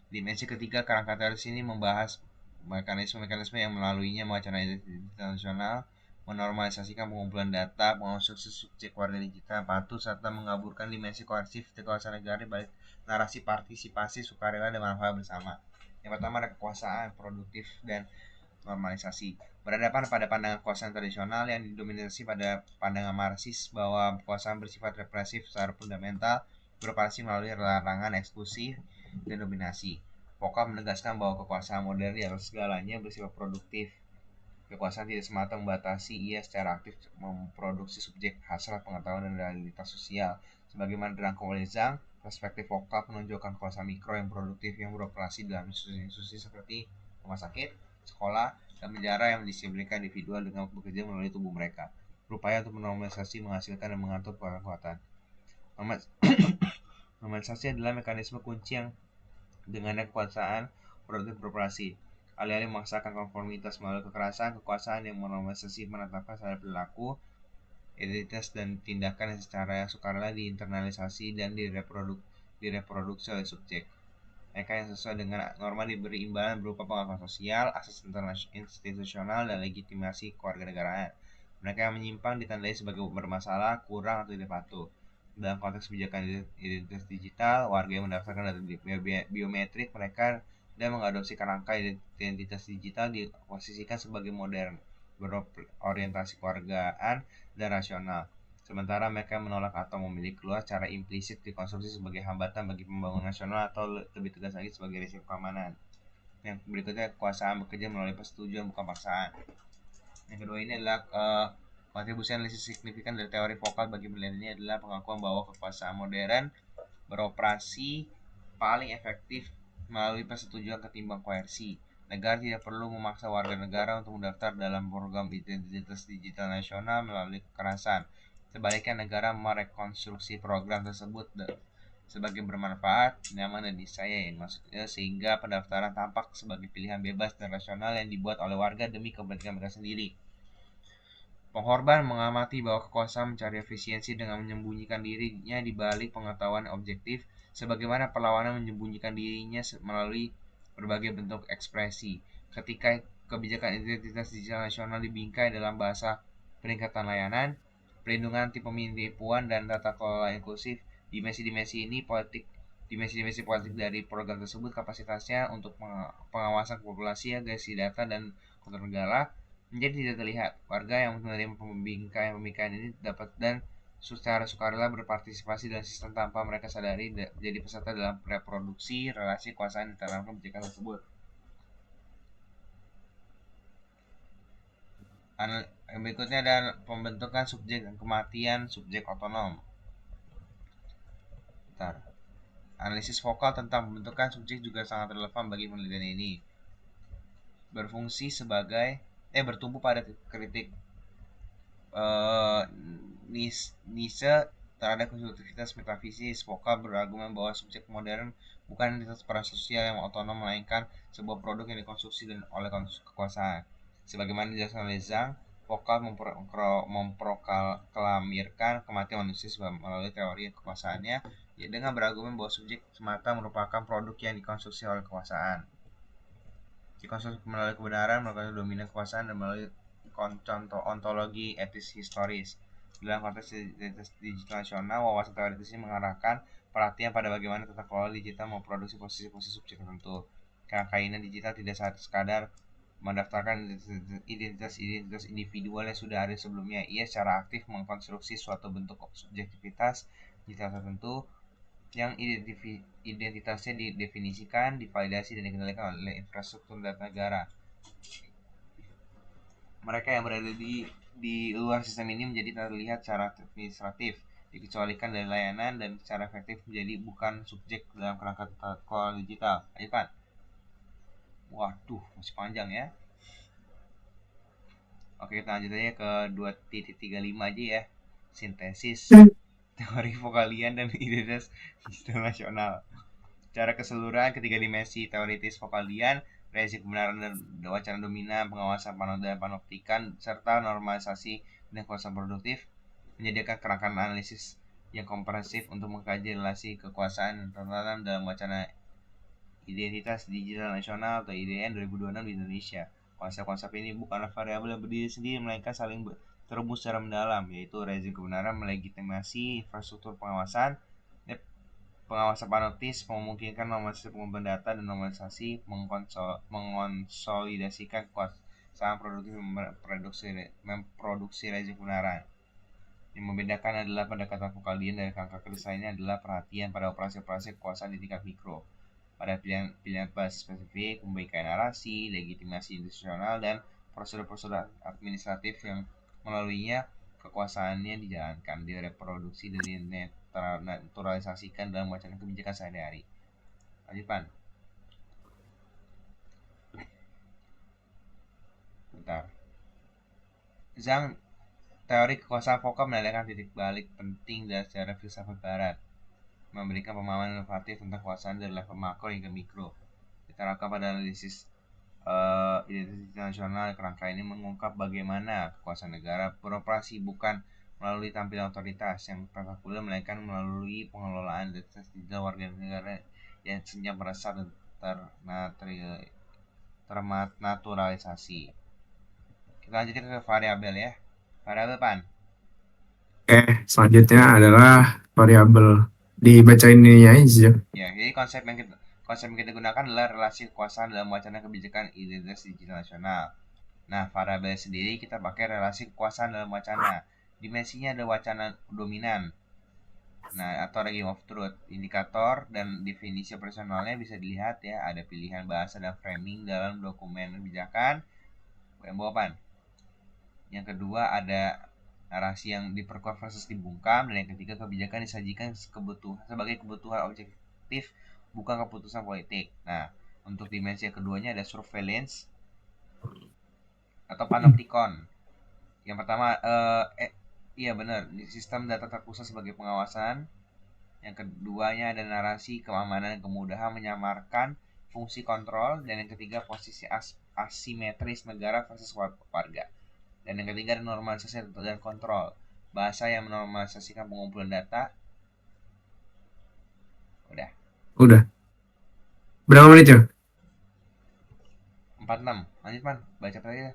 Dimensi ketiga kerangka teoris ini membahas mekanisme-mekanisme yang melaluinya wacana identitas nasional menormalisasikan pengumpulan data, mengonstruksi subjek warga digital patuh, serta mengaburkan dimensi koersif kekuasaan negara balik narasi partisipasi sukarela dan manfaat bersama. Yang pertama ada kekuasaan produktif dan normalisasi. Berhadapan pada pandangan kekuasaan tradisional yang didominasi pada pandangan Marxis bahwa kekuasaan bersifat represif secara fundamental, beroperasi melalui larangan eksklusif dan dominasi. Vokal menegaskan bahwa kekuasaan modern di atas segalanya bersifat produktif. Kekuasaan tidak semata membatasi, ia secara aktif memproduksi subjek, hasrat, pengetahuan, dan realitas sosial. Sebagaimana dirangkum oleh Zhang, perspektif vokal menunjukkan kekuasaan mikro yang produktif yang beroperasi dalam institusi seperti rumah sakit, sekolah, dan penjara yang mendisiplinkan individual dengan bekerja melalui tubuh mereka, berupaya untuk menormalisasi, menghasilkan, dan mengatur kekuatan. Normalisasi adalah mekanisme kunci yang dengannya kekuasaan produktif beroperasi. Alih-alih memaksakan konformitas melalui kekerasan, kekuasaan yang menormalisasi menetapkan standar perilaku, identitas, dan tindakan yang secara sukarela diinternalisasi dan direproduksi oleh subjek. Mereka yang sesuai dengan norma diberi imbalan berupa pengakuan sosial, akses institusional, dan legitimasi kewarganegaraan. Mereka yang menyimpang ditandai sebagai bermasalah, kurang, atau tidak patuh. Dalam konteks kebijakan identitas digital, warga yang mendaftarkan data biometrik mereka dan mengadopsi kerangka identitas digital diposisikan sebagai modern, berorientasi kewargaan, dan rasional. Sementara mereka menolak atau memilih keluar secara implisit dikonstruksi sebagai hambatan bagi pembangunan nasional atau lebih tegas lagi sebagai risiko keamanan. Yang berikutnya, kekuasaan bekerja melalui persetujuan bukan paksaan. Yang kedua ini adalah kontribusi analisis signifikan dari teori vokal bagi penelitian ini adalah pengakuan bahwa kekuasaan modern beroperasi paling efektif melalui persetujuan ketimbang koersi. Negara tidak perlu memaksa warga negara untuk mendaftar dalam program identitas digital nasional melalui kekerasan. Sebaliknya, negara merekonstruksi program tersebut sebagai bermanfaat, nyaman, dan disayai, maksudnya sehingga pendaftaran tampak sebagai pilihan bebas dan rasional yang dibuat oleh warga demi kepentingan mereka sendiri. Pengorban mengamati bahwa kekuasaan mencari efisiensi dengan menyembunyikan dirinya di balik pengetahuan objektif, sebagaimana perlawanan menyembunyikan dirinya melalui berbagai bentuk ekspresi. Ketika kebijakan identitas digital nasional dibingkai dalam bahasa peningkatan layanan, perlindungan anti penipuan, dan tata kelola inklusif, dimensi-dimensi politik dari program tersebut kapasitasnya untuk pengawasan populasi, agregasi data, dan kontrol negara menjadi tidak terlihat. Warga yang menerima pembingkaian ini dapat dan secara sukarela berpartisipasi dalam sistem tanpa mereka sadari menjadi peserta dalam reproduksi relasi kuasaan dalam kebijakan tersebut. Yang berikutnya adalah pembentukan subjek dan kematian subjek otonom. Analisis vokal tentang pembentukan subjek juga sangat relevan bagi penelitian ini. Berfungsi sebagai bertumbuh pada kritik Nietzsche terhadap konstruktivitas metafisis. Vokal berargumen bahwa subjek modern bukan entitas peran sosial yang otonom, melainkan sebuah produk yang dikonstruksi oleh kekuasaan. Sebagaimana dijelaskan oleh Zhang, vokal memproklamirkan kematian manusia melalui teori kekuasaannya, dengan berargumen bahwa subjek semata merupakan produk yang dikonstruksi oleh kekuasaan. Dikonstruksi melalui kebenaran, melalui dominan kekuasaan, dan melalui contoh ontologi etis historis. Dalam konteks identitas digital nasional, wawasan teoritis ini mengarahkan perhatian pada bagaimana tata kelola digital memproduksi posisi-posisi subjek tertentu. Kekainan digital tidak sekadar mendaftarkan identitas individual yang sudah ada sebelumnya. Ia secara aktif mengkonstruksi suatu bentuk subjektivitas digital tertentu yang identitasnya didefinisikan, divalidasi, dan dikendalikan oleh infrastruktur data negara. Mereka yang berada di luar sistem ini menjadi terlihat secara administratif, dikecualikan dari layanan, dan secara efektif menjadi bukan subjek dalam kerangka tata kelola digital. Ayo kan? Waduh, masih panjang ya. Oke, kita lanjut aja ke 2.35 aja ya. Sintesis teori vokalian dan identitas digital nasional. Secara keseluruhan, ketiga dimensi teoritis vokalian, rezim kebenaran dan wacana dominan, pengawasan panoptikan, serta normalisasi dan kekuasaan produktif menyediakan kerangka analisis yang komprehensif untuk mengkaji relasi kekuasaan yang tertanam dalam wacana identitas digital nasional atau IDN 2026 di Indonesia. Konsep-konsep ini bukanlah variabel yang berdiri sendiri, melainkan saling terhubung secara mendalam, yaitu rezim kebenaran melegitimasi infrastruktur pengawasan panoptis, memungkinkan normalisasi pengumpulan data, dan normalisasi mengonsolidasikan kekuasaan produktif memproduksi rezim kebenaran. Yang membedakan adalah pendekatan vokalian dari kerangka kritis lainnya adalah perhatian pada operasi-operasi kekuasaan di tingkat mikro, pada pilihan spesifik, pembingkaian narasi, legitimasi institusional, dan prosedur-prosedur administratif yang melaluinya kekuasaannya dijalankan, direproduksi, dan naturalisasikan dalam wacana kebijakan sehari-hari. Lanjut, Pan. Bentar. Zhang, teori kekuasaan vokal menandakan titik balik penting dan sejarah filsafat barat, memberikan pemahaman inovatif tentang kekuasaan dari level makro hingga mikro. Diterapkan pada analisis identitas nasional. Kerangka ini mengungkap bagaimana kekuasaan negara beroperasi bukan melalui tampilan otoritas yang spektakuler, melainkan melalui pengelolaan identitas digital warga negara yang senyap meresap dan ternaturalisasi. Kita lanjutkan ke variabel ya. Variabel pan. Oke, selanjutnya adalah variabel. Dibacain ini aja. Ya, jadi konsep yang kita gunakan adalah relasi kekuasaan dalam wacana kebijakan identitas digital nasional. Nah, variabel sendiri kita pakai relasi kekuasaan dalam wacana. Dimensinya ada wacana dominan. Nah, atau regime of truth. Indikator dan definisi operasionalnya bisa dilihat ya, ada pilihan bahasa dan framing dalam dokumen kebijakan. Bawapan. Yang kedua ada narasi yang diperkuat versus dibungkam, dan yang ketiga kebijakan disajikan sebagai kebutuhan objektif, bukan keputusan politik. Nah, untuk dimensi yang keduanya ada surveillance atau panopticon. Yang pertama iya benar, sistem data terpusat sebagai pengawasan. Yang keduanya ada narasi keamanan dan kemudahan menyamarkan fungsi kontrol, dan yang ketiga posisi asimetris negara versus warga. Dan yang ketiga ada normalisasi dan kontrol, bahasa yang menormalisasikan pengumpulan data. Udah. Berapa menit ya? 46. Lanjut man, baca aja.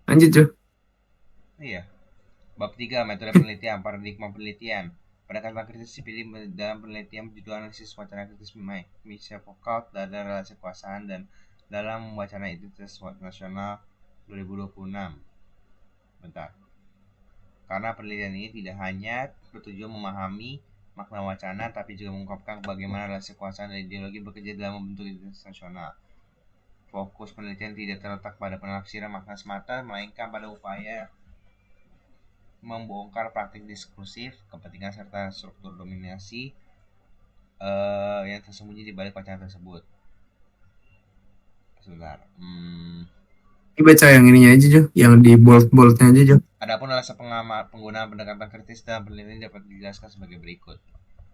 Lanjut, Jo. Iya. Bab 3, metode penelitian, paradigma penelitian. Pendekatan kritis dipilih dalam penelitian berjudul analisis wacana kritis Michel Foucault dan relasi kekuasaan dan dalam wacana identitas nasional 2026. Bentar. Karena penelitian ini tidak hanya bertujuan memahami makna wacana, tapi juga mengungkapkan bagaimana relasi kekuasaan dan ideologi bekerja dalam membentuk identitas nasional. Fokus penelitian tidak terletak pada penafsiran makna semata, melainkan pada upaya membongkar praktik diskursif, kepentingan serta struktur dominasi yang tersembunyi di balik wacana tersebut. Sebentar. Ini baca yang ininya aja, Jo. Yang di bold-boldnya aja, Jo. Adapun alasan penggunaan pendekatan kritis dalam penelitian dapat dijelaskan sebagai berikut.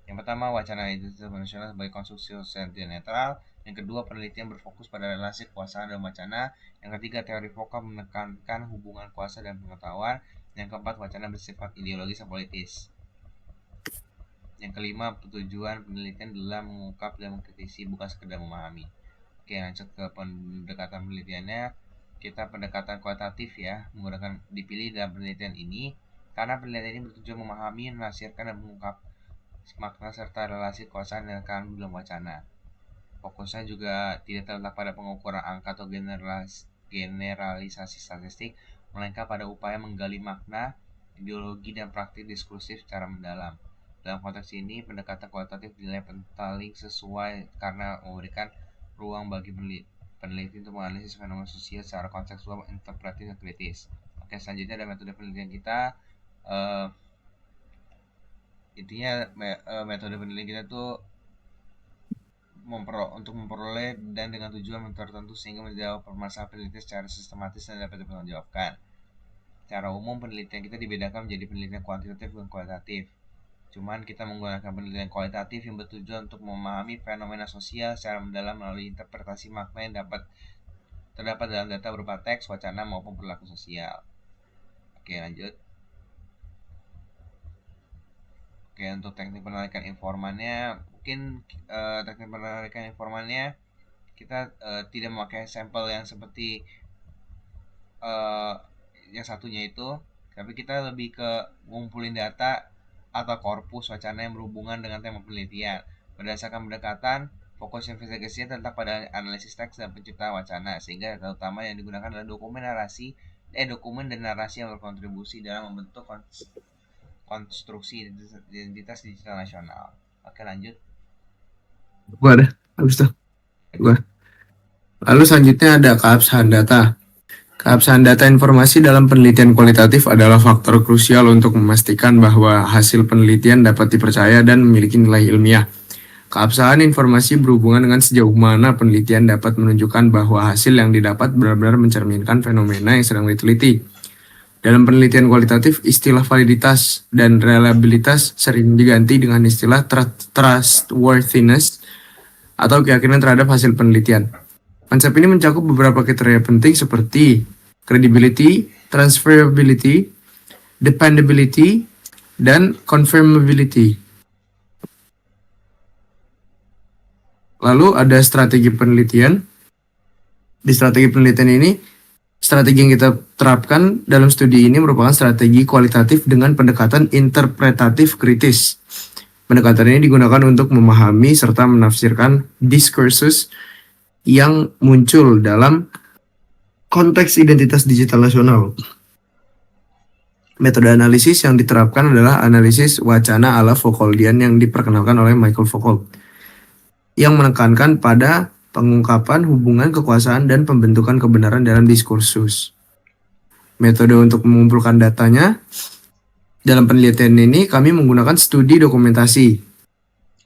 Yang pertama, wacana identitas nasional sebagai konstruksi sosial netral. Yang kedua, penelitian berfokus pada relasi kekuasaan dan wacana. Yang ketiga, teori vokal menekankan hubungan kuasa dan pengetahuan. Yang keempat, wacana bersifat ideologis dan politis. Yang kelima, tujuan penelitian adalah mengungkap dan mengkritisi, bukan sekedar memahami. Oke, lanjut ke pendekatan penelitiannya. Kita pendekatan kualitatif ya, menggunakan dipilih dalam penelitian ini karena penelitian ini bertujuan memahami, menafsirkan, dan mengungkap makna serta relasi kekuasaan yang akan dalam wacana. Fokusnya juga tidak terletak pada pengukuran angka atau generalisasi statistik, melainkan pada upaya menggali makna, ideologi, dan praktik diskursif secara mendalam. Dalam konteks ini, pendekatan kualitatif dinilai paling sesuai karena memberikan ruang bagi peneliti untuk menganalisis fenomena sosial secara kontekstual, interpretatif, dan kritis. Oke, selanjutnya ada metode penelitian kita. Intinya metode penelitian kita tuh untuk memperoleh dan dengan tujuan tertentu sehingga menjawab permasalahan penelitian secara sistematis dan dapat dipertanggungjawabkan. Secara umum penelitian kita dibedakan menjadi penelitian kuantitatif dan kualitatif. Cuman kita menggunakan penelitian kualitatif yang bertujuan untuk memahami fenomena sosial secara mendalam melalui interpretasi makna yang terdapat dalam data berupa teks, wacana, maupun perilaku sosial. Oke, lanjut. Oke, untuk teknik penarikan informannya, mungkin teknik penarikan informannya kita tidak memakai sampel yang seperti yang satunya itu, tapi kita lebih ke ngumpulin data atau korpus wacana yang berhubungan dengan tema penelitian. Berdasarkan pendekatan, fokus investigasinya terletak pada analisis teks dan penciptaan wacana, sehingga data utama yang digunakan adalah dokumen dan narasi yang berkontribusi dalam membentuk konstruksi identitas digital nasional. Oke, lanjut. Gua ada. Habis tuh. Gua. Lalu selanjutnya ada keabsahan data. Keabsahan data informasi dalam penelitian kualitatif adalah faktor krusial untuk memastikan bahwa hasil penelitian dapat dipercaya dan memiliki nilai ilmiah. Keabsahan informasi berhubungan dengan sejauh mana penelitian dapat menunjukkan bahwa hasil yang didapat benar-benar mencerminkan fenomena yang sedang diteliti. Dalam penelitian kualitatif, istilah validitas dan reliabilitas sering diganti dengan istilah trustworthiness atau keyakinan terhadap hasil penelitian. Konsep ini mencakup beberapa kriteria penting seperti credibility, transferability, dependability, dan confirmability. Lalu ada strategi penelitian. Di strategi penelitian ini, strategi yang kita terapkan dalam studi ini merupakan strategi kualitatif dengan pendekatan interpretatif kritis. Pendekatan ini digunakan untuk memahami serta menafsirkan diskursus yang muncul dalam konteks identitas digital nasional. Metode analisis yang diterapkan adalah analisis wacana ala Foucauldian yang diperkenalkan oleh Michael Foucault, yang menekankan pada pengungkapan hubungan kekuasaan dan pembentukan kebenaran dalam diskursus. Metode untuk mengumpulkan datanya, dalam penelitian ini kami menggunakan studi dokumentasi,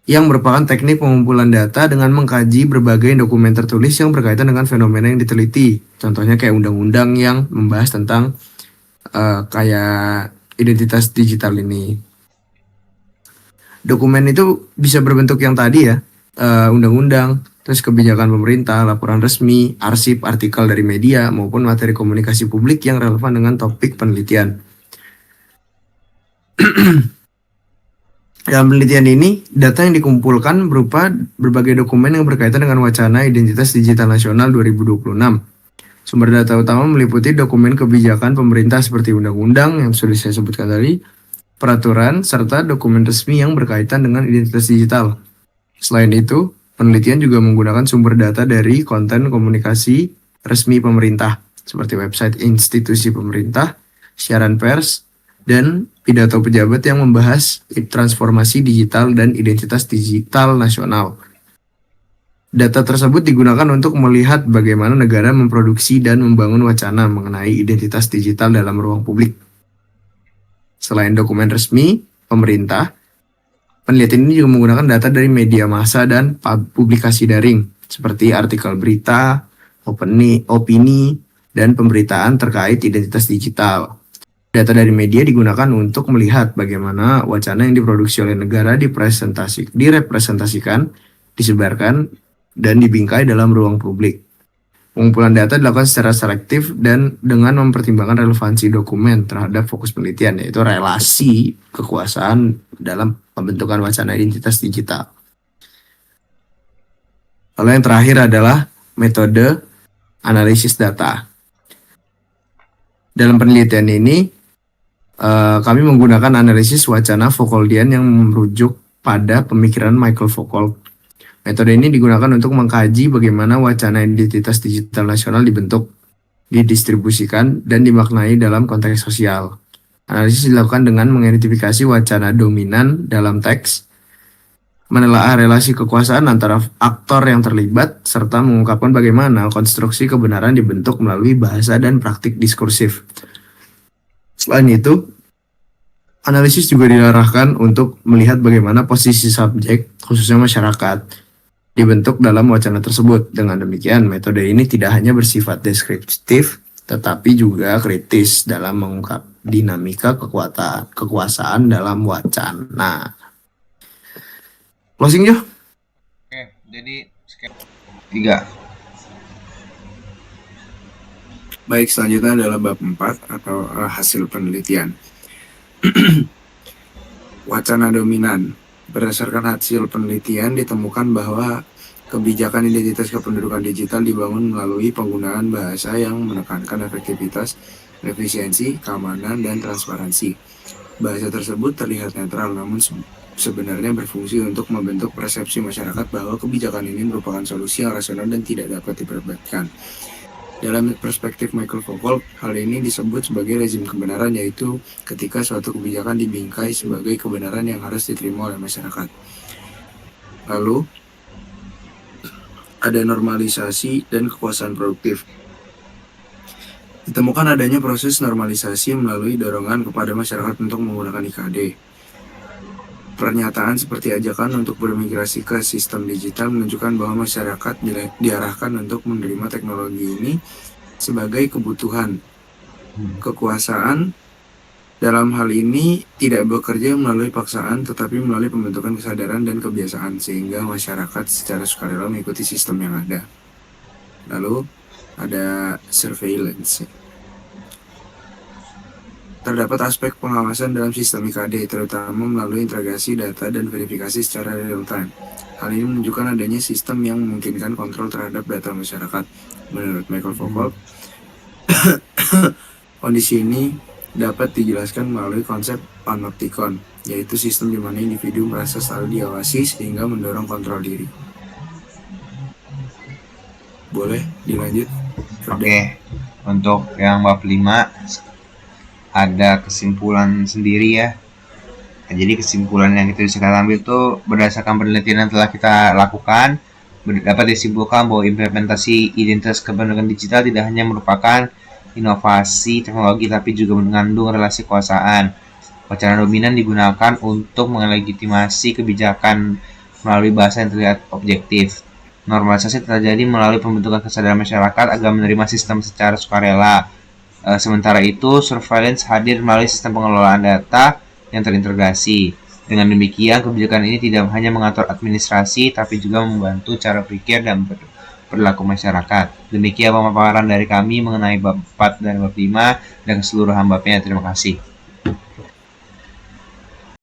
yang merupakan teknik pengumpulan data dengan mengkaji berbagai dokumen tertulis yang berkaitan dengan fenomena yang diteliti. Contohnya kayak undang-undang yang membahas tentang kayak identitas digital ini. Dokumen itu bisa berbentuk yang tadi ya, undang-undang, terus kebijakan pemerintah, laporan resmi, arsip, artikel dari media, maupun materi komunikasi publik yang relevan dengan topik penelitian. Dalam penelitian ini, data yang dikumpulkan berupa berbagai dokumen yang berkaitan dengan wacana identitas digital nasional 2026. Sumber data utama meliputi dokumen kebijakan pemerintah seperti undang-undang yang sudah saya sebutkan tadi, peraturan, serta dokumen resmi yang berkaitan dengan identitas digital. Selain itu, penelitian juga menggunakan sumber data dari konten komunikasi resmi pemerintah, seperti website institusi pemerintah, siaran pers, dan pidato pejabat yang membahas transformasi digital dan identitas digital nasional. Data tersebut digunakan untuk melihat bagaimana negara memproduksi dan membangun wacana mengenai identitas digital dalam ruang publik. Selain dokumen resmi pemerintah, penelitian ini juga menggunakan data dari media massa dan publikasi daring, seperti artikel berita, opini, dan pemberitaan terkait identitas digital. Data dari media digunakan untuk melihat bagaimana wacana yang diproduksi oleh negara direpresentasikan, disebarkan, dan dibingkai dalam ruang publik. Pengumpulan data dilakukan secara selektif dan dengan mempertimbangkan relevansi dokumen terhadap fokus penelitian, yaitu relasi kekuasaan dalam pembentukan wacana identitas digital. Lalu yang terakhir adalah metode analisis data. Dalam penelitian ini, kami menggunakan analisis wacana Foucauldian yang merujuk pada pemikiran Michael Foucault. Metode ini digunakan untuk mengkaji bagaimana wacana identitas digital nasional dibentuk, didistribusikan, dan dimaknai dalam konteks sosial. Analisis dilakukan dengan mengidentifikasi wacana dominan dalam teks, menelaah relasi kekuasaan antara aktor yang terlibat, serta mengungkapkan bagaimana konstruksi kebenaran dibentuk melalui bahasa dan praktik diskursif. Selain itu, analisis juga diarahkan untuk melihat bagaimana posisi subjek, khususnya masyarakat, dibentuk dalam wacana tersebut. Dengan demikian, metode ini tidak hanya bersifat deskriptif, tetapi juga kritis dalam mengungkap dinamika kekuasaan dalam wacana. Closing, Jo? Oke, jadi 3. Baik, selanjutnya adalah bab 4 atau hasil penelitian. Wacana dominan. Berdasarkan hasil penelitian ditemukan bahwa kebijakan identitas kependudukan digital dibangun melalui penggunaan bahasa yang menekankan efektivitas, efisiensi, keamanan, dan transparansi. Bahasa tersebut terlihat netral, namun sebenarnya berfungsi untuk membentuk persepsi masyarakat bahwa kebijakan ini merupakan solusi yang rasional dan tidak dapat diperdebatkan. Dalam perspektif Michael Foucault, hal ini disebut sebagai rezim kebenaran, yaitu ketika suatu kebijakan dibingkai sebagai kebenaran yang harus diterima oleh masyarakat. Lalu, ada normalisasi dan kekuasaan produktif. Ditemukan adanya proses normalisasi melalui dorongan kepada masyarakat untuk menggunakan IKD. Pernyataan seperti ajakan untuk bermigrasi ke sistem digital menunjukkan bahwa masyarakat diarahkan untuk menerima teknologi ini sebagai kebutuhan. Kekuasaan dalam hal ini tidak bekerja melalui paksaan tetapi melalui pembentukan kesadaran dan kebiasaan sehingga masyarakat secara sukarela mengikuti sistem yang ada. Lalu ada surveillance. Terdapat aspek pengawasan dalam sistem IKD, terutama melalui integrasi data dan verifikasi secara real-time. Hal ini menunjukkan adanya sistem yang memungkinkan kontrol terhadap data masyarakat. Menurut Michael Foucault, kondisi ini dapat dijelaskan melalui konsep panoptikon, yaitu sistem di mana individu merasa selalu diawasi sehingga mendorong kontrol diri. Boleh dilanjut? Oke, untuk yang bab 5 ada kesimpulan sendiri ya. Nah, jadi kesimpulan yang kita bisa ambil itu berdasarkan penelitian yang telah kita lakukan, dapat disimpulkan bahwa implementasi identitas kependudukan digital tidak hanya merupakan inovasi teknologi tapi juga mengandung relasi kekuasaan. Wacana dominan digunakan untuk melegitimasi kebijakan melalui bahasa yang terlihat objektif. Normalisasi terjadi melalui pembentukan kesadaran masyarakat agar menerima sistem secara sukarela. Sementara itu, surveillance hadir melalui sistem pengelolaan data yang terintegrasi. Dengan demikian, kebijakan ini tidak hanya mengatur administrasi, tapi juga membantu cara pikir dan perilaku masyarakat. Demikian pemaparan dari kami mengenai bab 4 dan bab 5 dan keseluruhan babnya. Terima kasih.